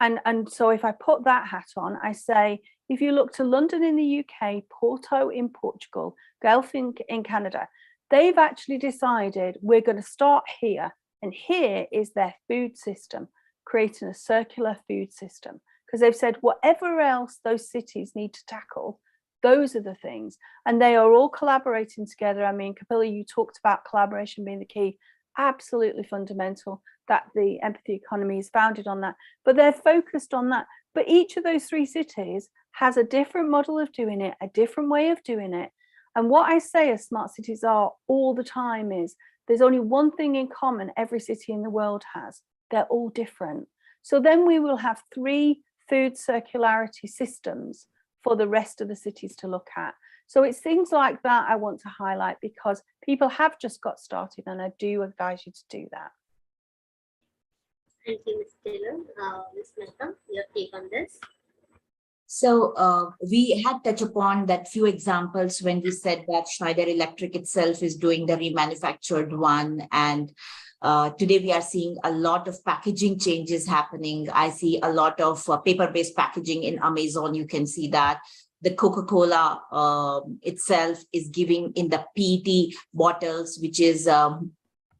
[SPEAKER 2] And so if I put that hat on, I say, if you look to London in the UK, Porto in Portugal, Guelph in Canada, they've actually decided we're going to start here. And here is their food system, creating a circular food system. Because they've said whatever else those cities need to tackle, those are the things. And they are all collaborating together. I mean, Kapila, you talked about collaboration being the key. Absolutely fundamental that the empathy economy is founded on that. But they're focused on that. But each of those three cities has a different model of doing it, a different way of doing it. And what I say as smart cities are all the time is there's only one thing in common every city in the world has. They're all different. So then we will have 3 food circularity systems for the rest of the cities to look at. So it's things like that I want to highlight because people have just got started, and I do advise you to do that.
[SPEAKER 1] Thank you, Ms. Taylor. Ms. Mehta, your take on this?
[SPEAKER 4] So we had touched upon that few examples when we said that Schneider Electric itself is doing the remanufactured one. And today we are seeing a lot of packaging changes happening. I see a lot of paper-based packaging in Amazon. You can see that. The Coca-Cola itself is giving in the PET bottles, which is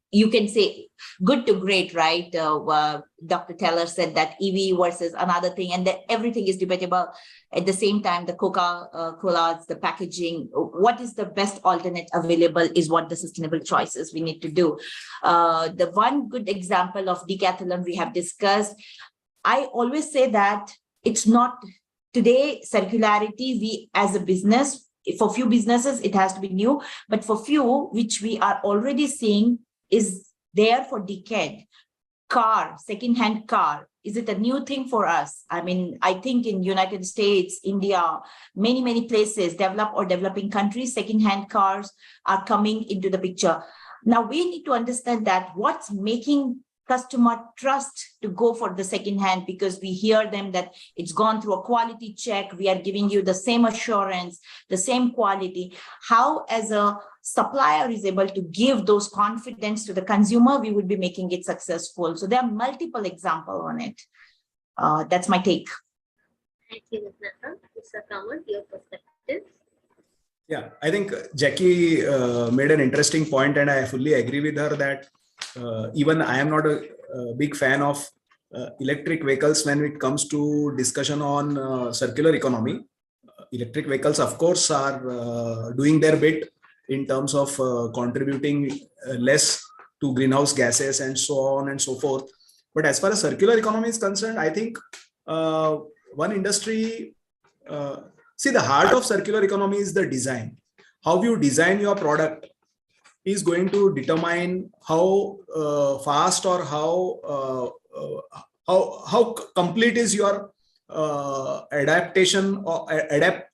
[SPEAKER 4] you can say good to great, right? Dr. Taylor said that EV versus another thing, and that everything is debatable. At the same time, the Coca-Cola, the packaging, what is the best alternate available is what the sustainable choices we need to do. The one good example of decathlon we have discussed, I always say that it's not today. Circularity, we as a business, for few businesses, it has to be new, but for few, which we are already seeing is there for decade. Second-hand car, is it a new thing for us? I mean, I think in United States, India, many places, developed or developing countries, second-hand cars are coming into the picture. Now we need to understand that what's making customer trust to go for the second hand, because we hear them that it's gone through a quality check, we are giving you the same assurance, the same quality. How as a supplier is able to give those confidence to the consumer, we would be making it successful. So there are multiple examples on it. That's my take.
[SPEAKER 1] Thank you, Ms. Nata. Mr. Kamath, your perspective.
[SPEAKER 3] Yeah, I think Jackie made an interesting point, and I fully agree with her that even I am not a big fan of electric vehicles when it comes to discussion on circular economy. Electric vehicles, of course, are doing their bit in terms of contributing less to greenhouse gases and so on and so forth. But as far as circular economy is concerned, I think one industry, see, the heart of circular economy is the design. How you design your product is going to determine how fast or how complete is your adaptation or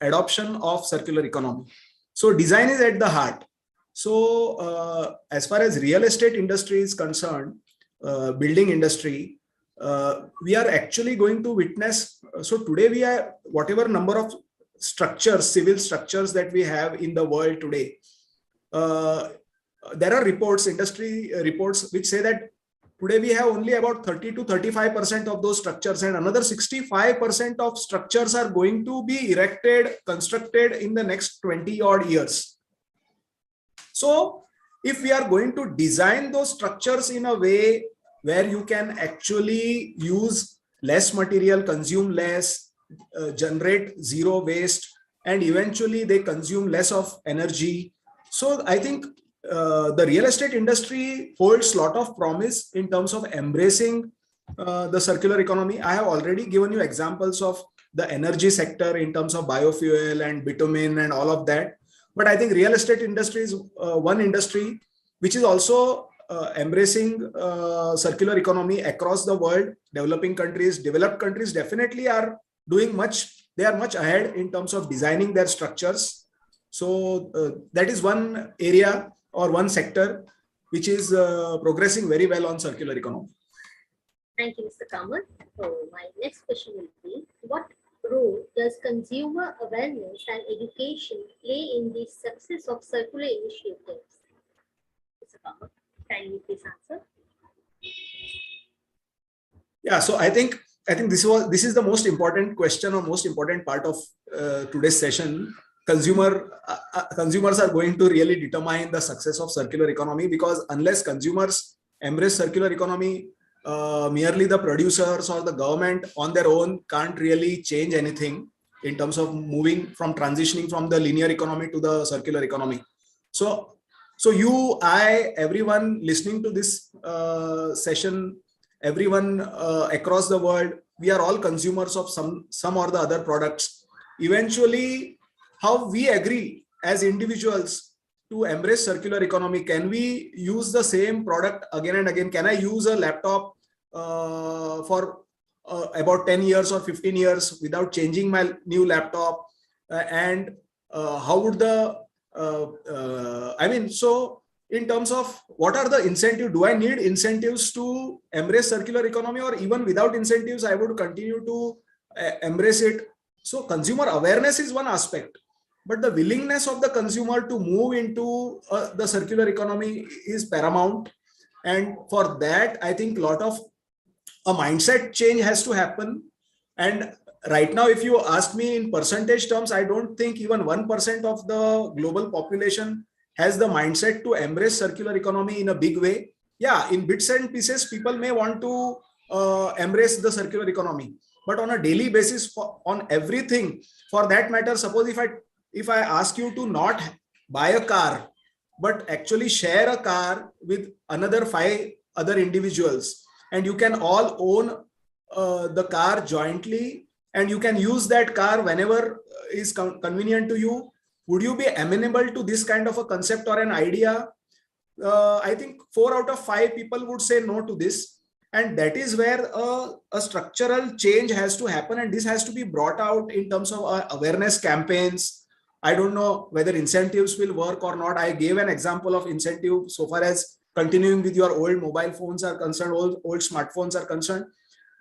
[SPEAKER 3] adoption of circular economy. So design is at the heart. So as far as real estate industry is concerned, building industry, we are actually going to witness. So today we are whatever number of structures, civil structures that we have in the world today. There are reports, industry reports, which say that today we have only about 30 to 35% of those structures, and another 65% of structures are going to be erected, constructed in the next 20 odd years. So if we are going to design those structures in a way where you can actually use less material, consume less, generate zero waste, and eventually they consume less of energy. So I think the real estate industry holds a lot of promise in terms of embracing the circular economy. I have already given you examples of the energy sector in terms of biofuel and bitumen and all of that. But I think real estate industry is one industry which is also embracing circular economy across the world. Developing countries, developed countries definitely are doing much. They are much ahead in terms of designing their structures. So that is one area or one sector which is progressing very well on circular economy.
[SPEAKER 1] Thank you, Mr. Kamath. So my next question will be, what role does consumer awareness and education play in the success of circular initiatives? Mr. Kamath, can you please answer?
[SPEAKER 3] Yeah, so I think this is the most important question or most important part of today's session. Consumers are going to really determine the success of circular economy, because unless consumers embrace circular economy, merely the producers or the government on their own can't really change anything in terms of transitioning from the linear economy to the circular economy. So you, I, everyone listening to this session, everyone across the world, we are all consumers of some or the other products. Eventually, how we agree as individuals to embrace circular economy? Can we use the same product again and again? Can I use a laptop for about 10 years or 15 years without changing my new laptop? And how would so in terms of what are the incentives? Do I need incentives to embrace circular economy, or even without incentives, I would continue to embrace it? So consumer awareness is one aspect, but the willingness of the consumer to move into the circular economy is paramount. And for that, I think a lot of a mindset change has to happen. And right now, if you ask me in percentage terms, I don't think even 1% of the global population has the mindset to embrace circular economy in a big way. Yeah, in bits and pieces, people may want to embrace the circular economy, but on a daily basis, on everything, for that matter, suppose if I ask you to not buy a car, but actually share a car with another 5 other individuals, and you can all own the car jointly, and you can use that car whenever is convenient to you. Would you be amenable to this kind of a concept or an idea? I think 4 out of 5 people would say no to this. And that is where a structural change has to happen. And this has to be brought out in terms of awareness campaigns. I don't know whether incentives will work or not. I gave an example of incentive so far as continuing with your old mobile phones are concerned, old smartphones are concerned.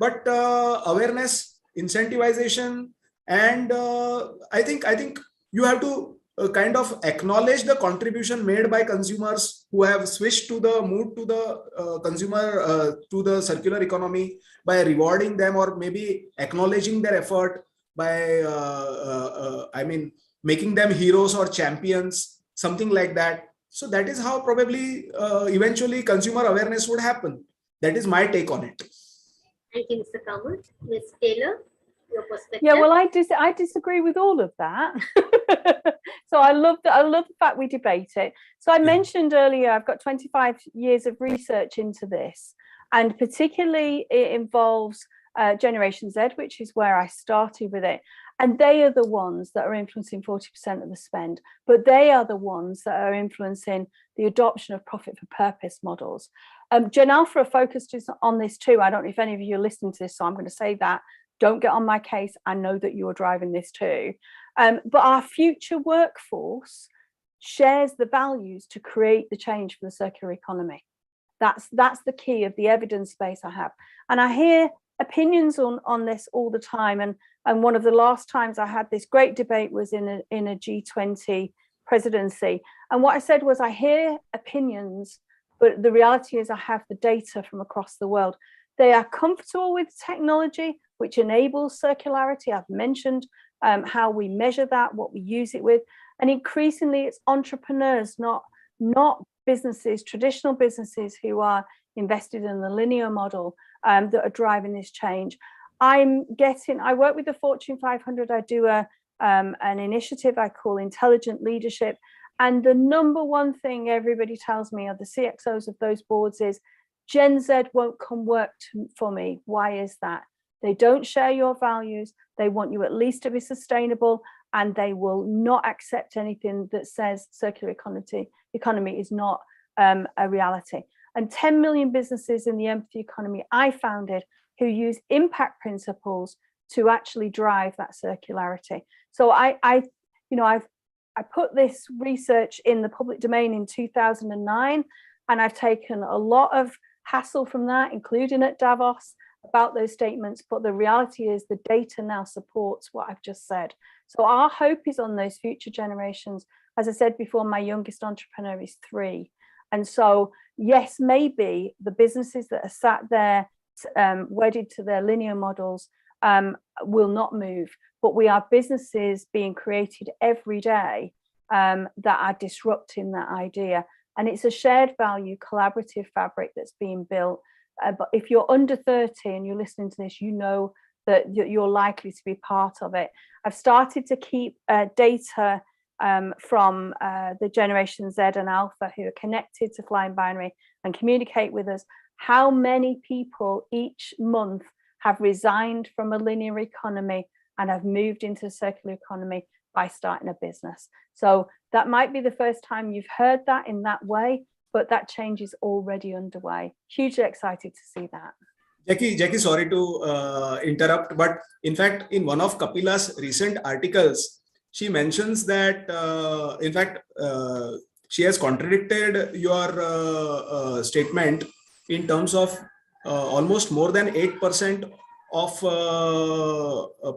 [SPEAKER 3] But awareness, incentivization, and I think you have to kind of acknowledge the contribution made by consumers who have switched to the move to the consumer to the circular economy, by rewarding them or maybe acknowledging their effort by making them heroes or champions, something like that. So that is how probably eventually consumer awareness would happen. That is my take on it.
[SPEAKER 1] Thank you, Mr. Kamath. Ms. Taylor, your perspective?
[SPEAKER 2] Yeah, well, I disagree with all of that. So I love the fact we debate it. So I mentioned earlier, I've got 25 years of research into this, and particularly it involves Generation Z, which is where I started with it. And they are the ones that are influencing 40% of the spend, but they are the ones that are influencing the adoption of profit for purpose models. Gen Alpha are focused on this too. I don't know if any of you are listening to this, so I'm going to say that. Don't get on my case. I know that you are driving this too. But our future workforce shares the values to create the change for the circular economy. That's the key of the evidence base I have. And I hear opinions on this all the time. And one of the last times I had this great debate was in a G20 presidency. And what I said was, I hear opinions, but the reality is I have the data from across the world. They are comfortable with technology, which enables circularity. I've mentioned how we measure that, what we use it with. And increasingly it's entrepreneurs, not businesses, traditional businesses who are invested in the linear model that are driving this change. I work with the Fortune 500. I do an initiative I call Intelligent Leadership. And the number one thing everybody tells me, or the CXOs of those boards, is Gen Z won't come work for me. Why is that? They don't share your values. They want you at least to be sustainable, and they will not accept anything that says circular economy is not a reality. And 10 million businesses in the empathy economy I founded who use impact principles to actually drive that circularity. So I put this research in the public domain in 2009, and I've taken a lot of hassle from that, including at Davos, about those statements. But the reality is the data now supports what I've just said. So our hope is on those future generations. As I said before, my youngest entrepreneur is 3. And so, yes, maybe the businesses that are sat there wedded to their linear models will not move, but we are businesses being created every day that are disrupting that idea. And it's a shared value, collaborative fabric that's being built. But if you're under 30 and you're listening to this, you know that you're likely to be part of it. I've started to keep data from the Generation Z and Alpha who are connected to Flying Binary and communicate with us. How many people each month have resigned from a linear economy and have moved into a circular economy by starting a business? So that might be the first time you've heard that in that way, but that change is already underway. Hugely excited to see that.
[SPEAKER 3] Jackie, sorry to interrupt, but in fact, in one of Kapila's recent articles, she mentions that, in fact, she has contradicted your statement in terms of almost more than 8% of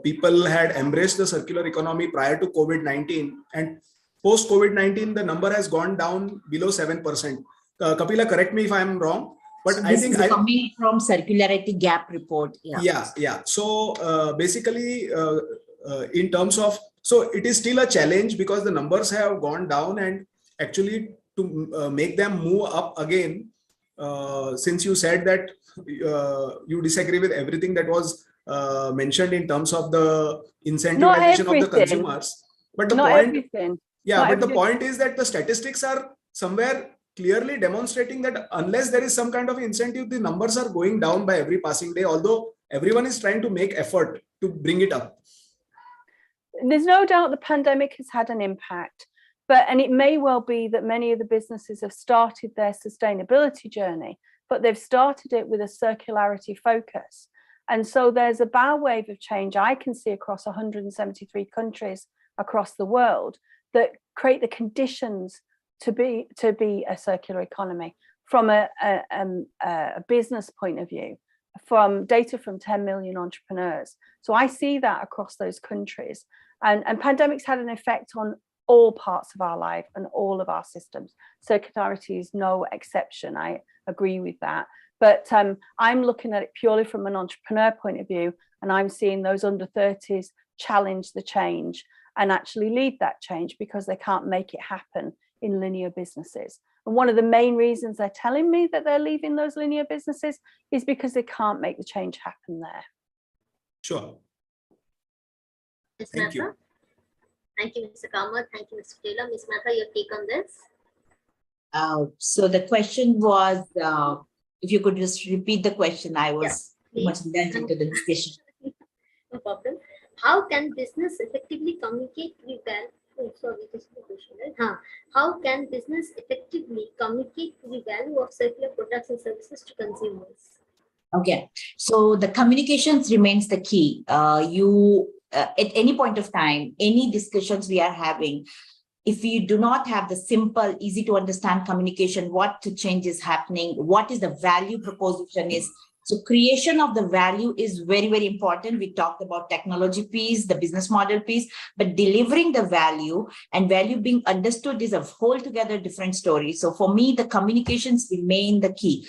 [SPEAKER 3] people had embraced the circular economy prior to COVID-19, and post COVID-19, the number has gone down below 7%. Kapila, correct me if I'm wrong, but
[SPEAKER 4] so
[SPEAKER 3] I think
[SPEAKER 4] is coming from Circularity Gap report.
[SPEAKER 3] Yeah. So basically, in terms of, so it is still a challenge because the numbers have gone down, and actually to make them move up again, since you said that you disagree with everything that was mentioned in terms of the incentivization of the consumers, but the point is that the statistics are somewhere clearly demonstrating that unless there is some kind of incentive, the numbers are going down by every passing day, although everyone is trying to make effort. to bring it up?
[SPEAKER 2] There's no doubt the pandemic has had an impact, and it may well be that many of the businesses have started their sustainability journey, but they've started it with a circularity focus. And so there's a bow wave of change I can see across 173 countries across the world that create the conditions to be a circular economy from a business point of view, from data from 10 million entrepreneurs. So I see that across those countries. And pandemics had an effect on all parts of our life and all of our systems. Circularity is no exception. I agree with that. But I'm looking at it purely from an entrepreneur point of view, and I'm seeing those under 30s challenge the change and actually lead that change because they can't make it happen in linear businesses. And one of the main reasons they're telling me that they're leaving those linear businesses is because they can't make the change happen there.
[SPEAKER 3] Sure.
[SPEAKER 1] Ms.
[SPEAKER 3] Thank you.
[SPEAKER 1] Mehta? Thank you, Mr. Kamath. Thank you, Mr. Taylor. Ms. Mehta, your take on this?
[SPEAKER 4] So the question was, if you could just repeat the question, I was too much indulged into the discussion.
[SPEAKER 1] No problem. How can business effectively communicate the value? Oh, sorry, this is the question, right? How can business effectively communicate the value of circular products and services to consumers?
[SPEAKER 4] Okay, so the communications remains the key. At any point of time, any discussions we are having, if you do not have the simple, easy to understand communication, what the change is happening, what is the value proposition is. So creation of the value is very, very important. We talked about technology piece, the business model piece, but delivering the value and value being understood is a whole together different story. So for me, the communications remain the key.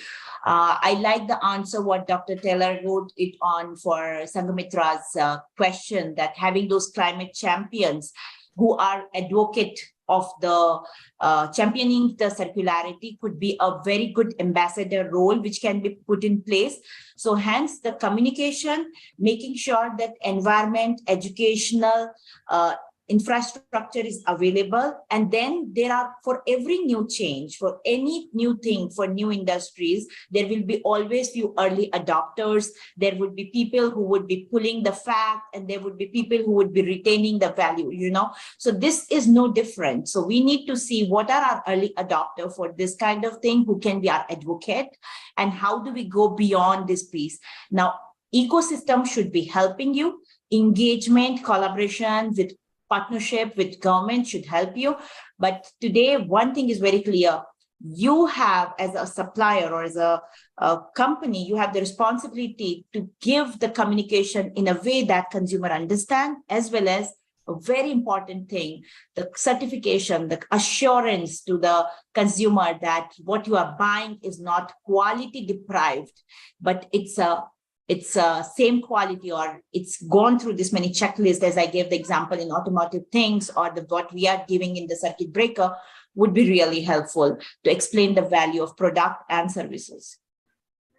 [SPEAKER 4] I like the answer what Dr. Taylor wrote it on for Sangamitra's question, that having those climate champions who are advocate of the championing the circularity could be a very good ambassador role which can be put in place. So hence the communication, making sure that environment, educational, infrastructure is available. And then there are, for every new change, for any new thing, for new industries, there will be always few early adopters. There would be people who would be pulling the fact, and there would be people who would be retaining the value, you know. So this is no different. So we need to see what are our early adopter for this kind of thing, who can be our advocate, and how do we go beyond this piece. Now, ecosystem should be helping you. Engagement, collaboration with partnership with government should help you. But today, one thing is very clear. You have, as a supplier or as a company, you have the responsibility to give the communication in a way that consumer understand, as well as a very important thing, the certification, the assurance to the consumer that what you are buying is not quality deprived, but it's same quality, or it's gone through this many checklists, as I gave the example in automotive things, or what we are giving in the circuit breaker would be really helpful to explain the value of product and services.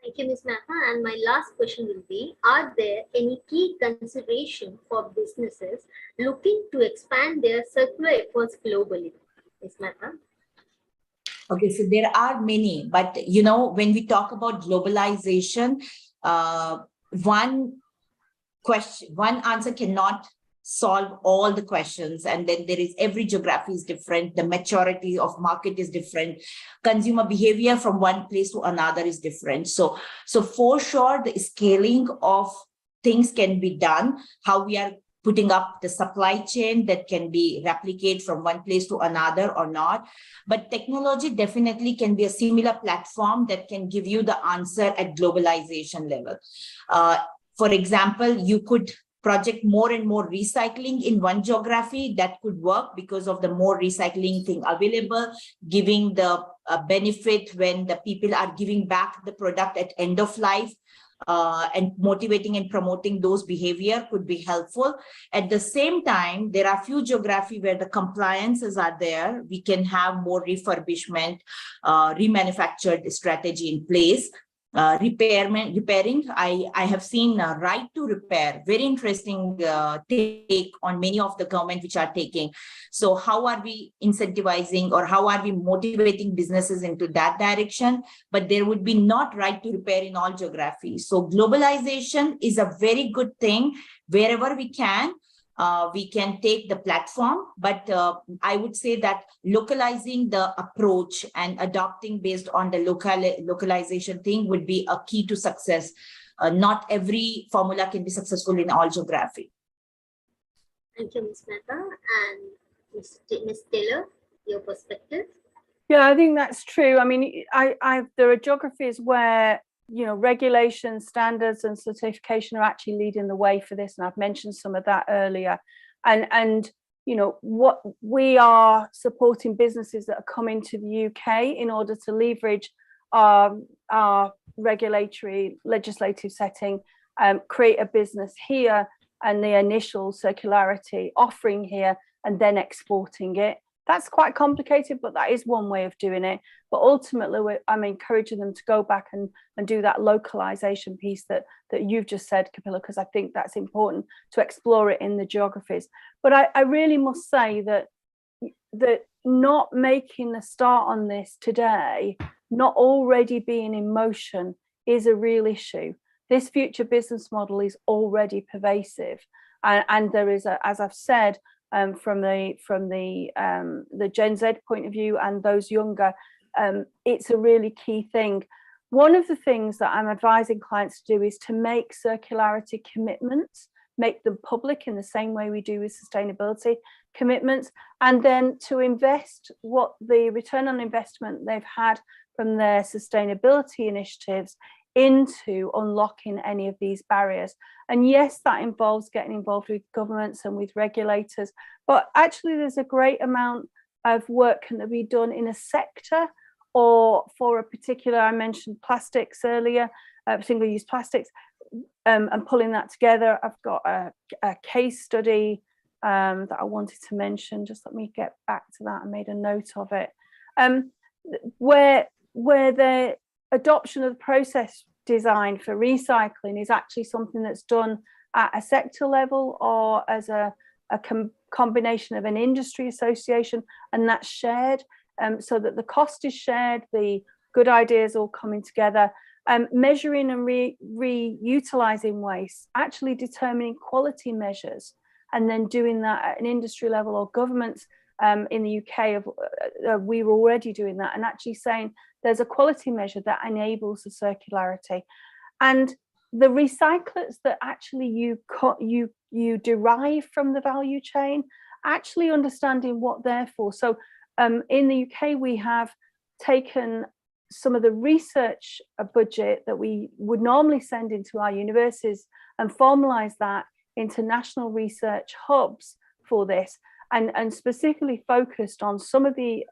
[SPEAKER 1] Thank you, Ms. Mehta. And my last question will be, are there any key considerations for businesses looking to expand their circular efforts globally? Ms. Mehta?
[SPEAKER 4] Okay, so there are many, but you know, when we talk about globalization, one answer cannot solve all the questions. And then there is, every geography is different. The maturity of market is different. Consumer behavior from one place to another is different. So for sure, the scaling of things can be done. How we are putting up the supply chain that can be replicated from one place to another or not. But technology definitely can be a similar platform that can give you the answer at globalization level. For example, you could project more and more recycling in one geography. That could work because of the more recycling thing available, giving the benefit when the people are giving back the product at end of life. And motivating and promoting those behavior could be helpful. At the same time, there are few geography where the compliances are there. We can have more refurbishment, remanufactured strategy in place. repairing. I have seen right to repair, very interesting take on many of the government which are taking. So how are we incentivizing or how are we motivating businesses into that direction? But there would be not right to repair in all geography. So globalization is a very good thing. Wherever we can take the platform, but I would say that localizing the approach and adopting based on the localization thing would be a key to success. Not every formula can be successful in all geography.
[SPEAKER 1] Thank you, Ms. Mehta. And Ms. Taylor, your perspective?
[SPEAKER 2] Yeah, I think that's true. I mean, there are geographies where, you know, regulation, standards and certification are actually leading the way for this. And I've mentioned some of that earlier. And you know, what we are supporting businesses that are coming to the UK in order to leverage our regulatory legislative setting, create a business here and the initial circularity offering here and then exporting it. That's quite complicated, but that is one way of doing it. But ultimately, I'm encouraging them to go back and do that localization piece that you've just said, Kapila, because I think that's important to explore it in the geographies. But I really must say that not making a start on this today, not already being in motion, is a real issue. This future business model is already pervasive, and there is, as I've said, from the Gen Z point of view and those younger, it's a really key thing. One of the things that I'm advising clients to do is to make circularity commitments, make them public in the same way we do with sustainability commitments, and then to invest what the return on investment they've had from their sustainability initiatives into unlocking any of these barriers. And yes, that involves getting involved with governments and with regulators, but actually there's a great amount of work can be done in a sector or for a particular, I mentioned plastics earlier, single-use plastics, and pulling that together. I've got a case study that I wanted to mention. Just let me get back to that. I made a note of it. Where the adoption of the process design for recycling is actually something that's done at a sector level or as a combination of an industry association, and that's shared, so that the cost is shared, the good ideas all coming together, measuring and reutilizing waste, actually determining quality measures, and then doing that at an industry level or governments. In the UK, we were already doing that, and actually saying there's a quality measure that enables the circularity, and the recyclates that actually you derive from the value chain, actually understanding what they're for. So in the UK, we have taken some of the research budget that we would normally send into our universities and formalize that into national research hubs for this. And specifically focused on some of the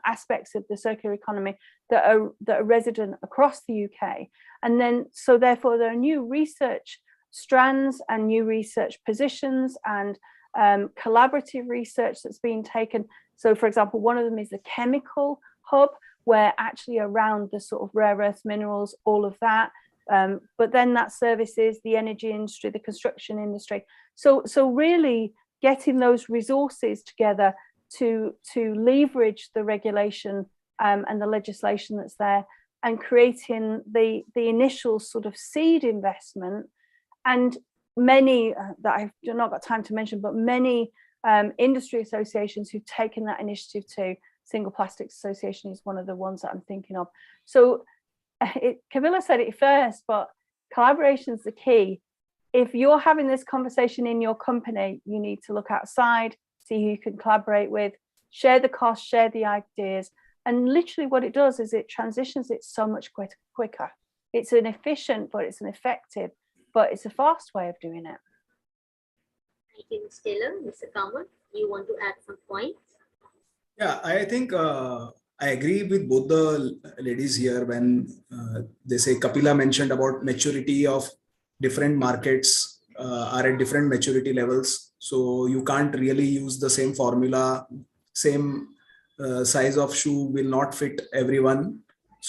[SPEAKER 2] aspects of the circular economy that are resident across the UK. And then, so therefore, there are new research strands and new research positions and collaborative research that's being taken. So, for example, one of them is the chemical hub, where actually around the sort of rare earth minerals, all of that. But then that services the energy industry, the construction industry. So really, getting those resources together to leverage the regulation and the legislation that's there, and creating the initial sort of seed investment. And many that I've not got time to mention, but many industry associations who've taken that initiative too. Single Plastics Association is one of the ones that I'm thinking of. So Camilla said it first, but collaboration is the key. If you're having this conversation in your company, you need to look outside, see who you can collaborate with, share the costs, share the ideas. And literally what it does is it transitions it so much quicker. It's an efficient, but it's an effective, but it's a fast way of doing it.
[SPEAKER 1] Thank you, Ms. Taylor. Mr. Kamath, you want to add some points?
[SPEAKER 3] Yeah, I think I agree with both the ladies here when they say Kapila mentioned about maturity of different markets are at different maturity levels. So you can't really use the same formula, same size of shoe will not fit everyone.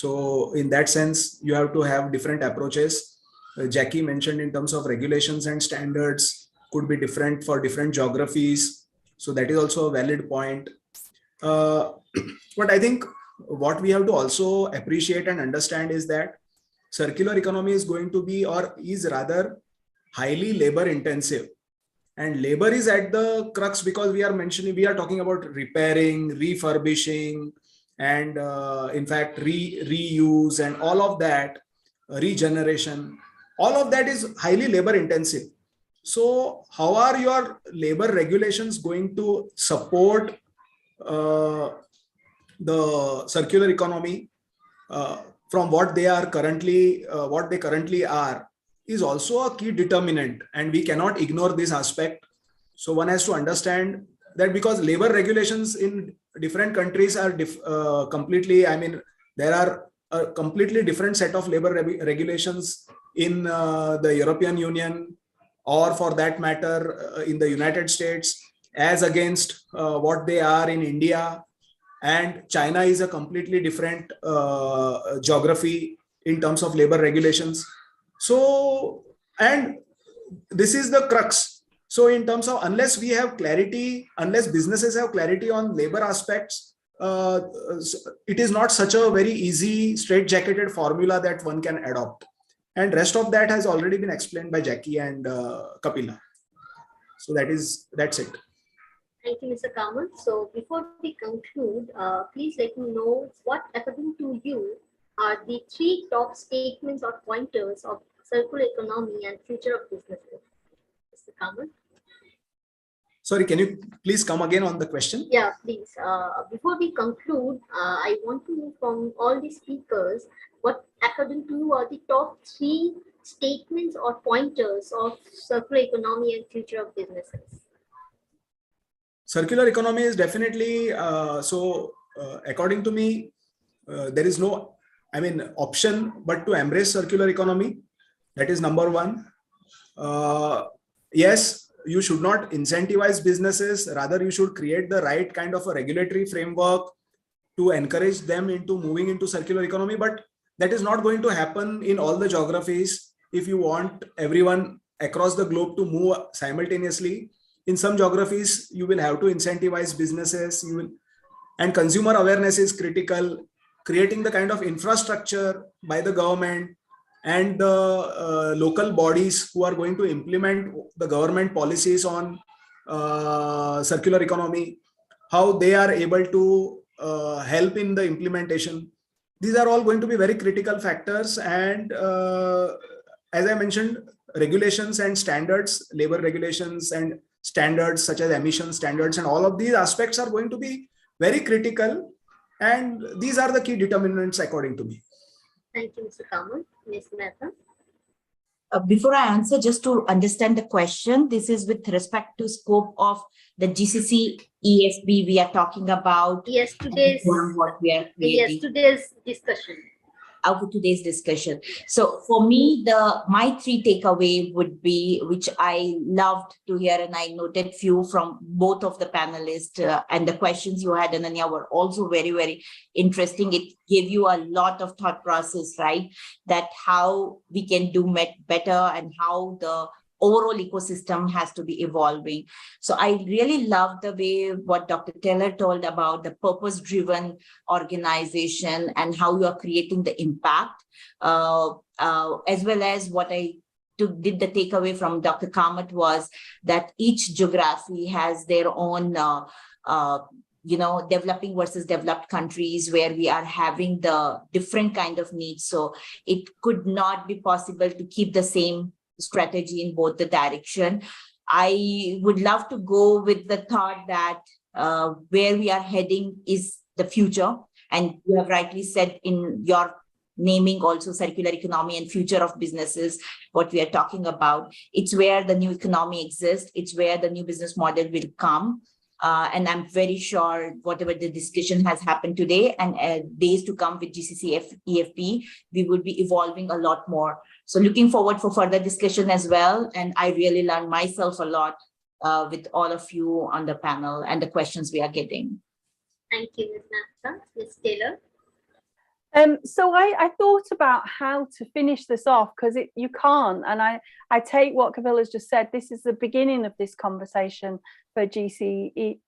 [SPEAKER 3] So in that sense, you have to have different approaches. Jackie mentioned in terms of regulations and standards could be different for different geographies. So that is also a valid point. But I think what we have to also appreciate and understand is that circular economy is going to be, or is rather, highly labor intensive. And labor is at the crux, because we are talking about repairing, refurbishing, and in fact reuse and all of that, regeneration, all of that is highly labor intensive. So how are your labor regulations going to support uh, the circular economy from what they currently are, is also a key determinant, and we cannot ignore this aspect. So one has to understand that, because labor regulations in different countries are completely, I mean, there are a completely different set of labor regulations in the European Union, or for that matter in the United States, as against what they are in India. And China is a completely different geography in terms of labor regulations. So, and this is the crux. So in terms of, unless we have clarity, unless businesses have clarity on labor aspects, it is not such a very easy straight-jacketed formula that one can adopt. And rest of that has already been explained by Jackie and Kapila. So that's it.
[SPEAKER 1] Thank you, Mr. Kamal. So before we conclude, please let me know what, according to you, are the 3 top statements or pointers of circular economy and future of businesses. Mr. Kamal?
[SPEAKER 3] Sorry, can you please come again on the question?
[SPEAKER 1] Yeah, please. Before we conclude, I want to know from all the speakers, what, according to you, are the top 3 statements or pointers of circular economy and future of businesses?
[SPEAKER 3] Circular economy is definitely, according to me, there is no, option but to embrace circular economy. That is number one. Yes, you should not incentivize businesses. Rather, you should create the right kind of a regulatory framework to encourage them into moving into circular economy. But that is not going to happen in all the geographies. If you want everyone across the globe to move simultaneously, in some geographies, you will have to incentivize businesses. And consumer awareness is critical. Creating the kind of infrastructure by the government and the local bodies who are going to implement the government policies on circular economy, how they are able to help in the implementation. These are all going to be very critical factors. And as I mentioned, regulations and standards, labor regulations and standards such as emission standards, and all of these aspects are going to be very critical. And these are the key determinants according to me.
[SPEAKER 1] Thank you, Mr. Kamal. Ms. Mehta?
[SPEAKER 4] Before I answer, just to understand the question, this is with respect to scope of the GCC EFB we are talking about.
[SPEAKER 1] Yes, today's
[SPEAKER 4] what we are creating.
[SPEAKER 1] Yes, today's discussion.
[SPEAKER 4] Out of today's discussion. So for me, my 3 takeaway would be, which I loved to hear, and I noted few from both of the panelists, and the questions you had, Ananya, were also very, very interesting. It gave you a lot of thought process, right? That how we can do better, and how the overall ecosystem has to be evolving. So I really love the way what Dr. Taylor told about the purpose-driven organization and how you are creating the impact, as well as what I did the takeaway from Dr. Kamath was that each geography has their own developing versus developed countries, where we are having the different kind of needs. So it could not be possible to keep the same strategy in both the direction. I would love to go with the thought that where we are heading is the future. And you have rightly said in your naming also circular economy and future of businesses, what we are talking about. It's where the new economy exists. It's where the new business model will come. And I'm very sure whatever the discussion has happened today and days to come with GCC EFP, we will be evolving a lot more. So looking forward for further discussion as well. And I really learned myself a lot with all of you on the panel and the questions we are getting.
[SPEAKER 1] Thank you, Ms. Nafsa. Ms. Taylor?
[SPEAKER 2] So I thought about how to finish this off, because you can't, and I take what Kapila's just said. This is the beginning of this conversation for GCCEFB.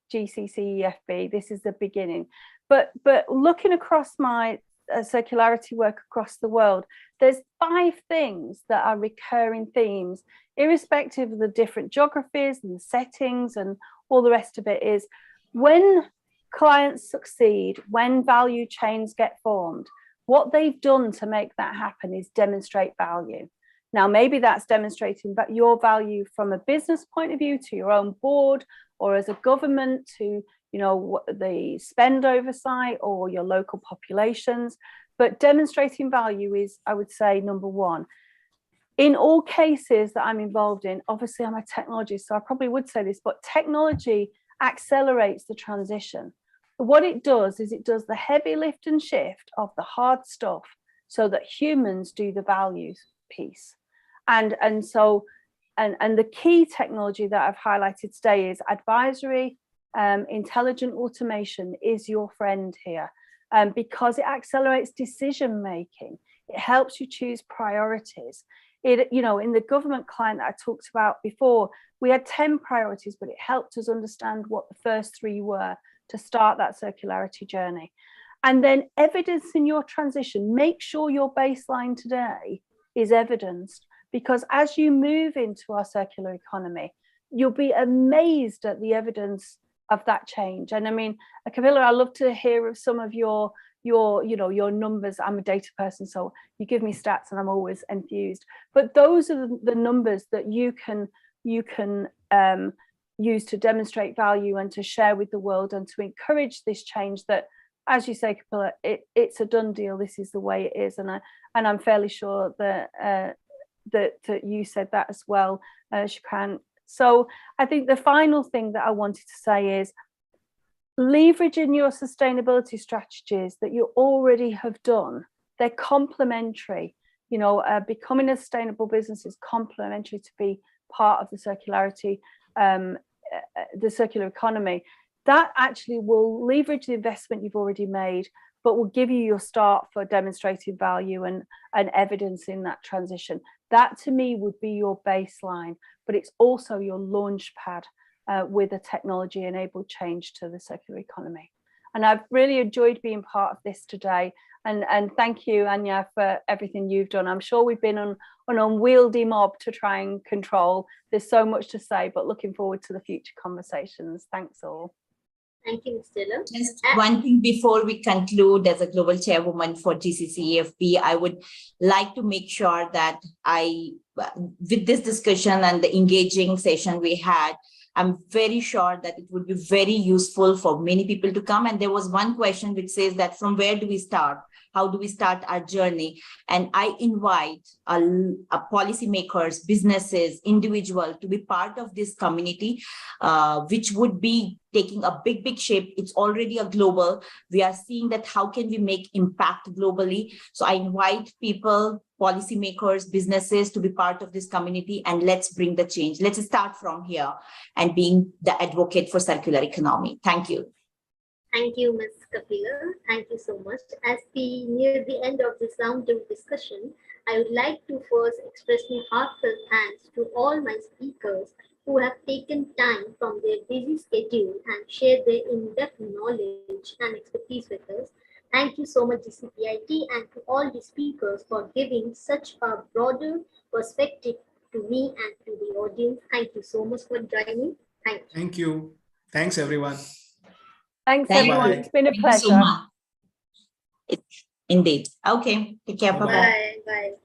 [SPEAKER 2] This is the beginning, but looking across my circularity work across the world, there's 5 things that are recurring themes, irrespective of the different geographies and the settings and all the rest of it. Is when clients succeed, when value chains get formed, what they've done to make that happen is demonstrate value. Now, maybe that's demonstrating your value from a business point of view to your own board, or as a government to, the spend oversight or your local populations. But demonstrating value is, I would say, number 1. In all cases that I'm involved in, obviously I'm a technologist, so I probably would say this, but technology accelerates the transition. What it does is it does the heavy lift and shift of the hard stuff so that humans do the values piece. And the key technology that I've highlighted today is advisory. Intelligent automation is your friend here, because it accelerates decision making. It helps you choose priorities. In the government client that I talked about before, we had 10 priorities, but it helped us understand what the first 3 were to start that circularity journey. And then evidence in your transition. Make sure your baseline today is evidenced, because as you move into our circular economy, you'll be amazed at the evidence of that change. And I mean, Kapila, I'd love to hear of some of your numbers. I'm a data person, so you give me stats and I'm always enthused. But those are the numbers that you can use to demonstrate value and to share with the world and to encourage this change that, as you say, Kapila, it's a done deal. This is the way it is. And I'm fairly sure that that you said that as well, Shukran. So I think the final thing that I wanted to say is leveraging your sustainability strategies that you already have done. They're complementary. Becoming a sustainable business is complementary to be part of the circularity, the circular economy. That actually will leverage the investment you've already made, but will give you your start for demonstrating value and evidence in that transition. That to me would be your baseline, but it's also your launch pad with a technology enabled change to the circular economy. And I've really enjoyed being part of this today. And thank you, Anya, for everything you've done. I'm sure we've been on an unwieldy mob to try and control. There's so much to say, but looking forward to the future conversations. Thanks all.
[SPEAKER 1] Thank you, Ms. Taylor.
[SPEAKER 4] Just one thing before we conclude, as a global chairwoman for GCCEFB, I would like to make sure that with this discussion and the engaging session we had, I'm very sure that it would be very useful for many people to come. And there was one question which says that from where do we start? How do we start our journey? And I invite policymakers, businesses, individuals to be part of this community, which would be taking a big shape. It's already a global. We are seeing that how can we make impact globally? So I invite people, policymakers, businesses to be part of this community, and let's bring the change. Let's start from here and being the advocate for circular economy. Thank you.
[SPEAKER 1] Thank you, Ms. Kapila. Thank you so much. As we near the end of this roundtable discussion, I would like to first express my heartfelt thanks to all my speakers who have taken time from their busy schedule and shared their in-depth knowledge and expertise with us. Thank you so much, GCPIT, and to all the speakers for giving such a broader perspective to me and to the audience. Thank you so much for joining. Thank you.
[SPEAKER 3] Thank you. Thanks, everyone.
[SPEAKER 2] Thanks, everyone. It's been a pleasure.
[SPEAKER 4] So indeed. Okay. Take care. Bye-bye.
[SPEAKER 1] Bye. Bye.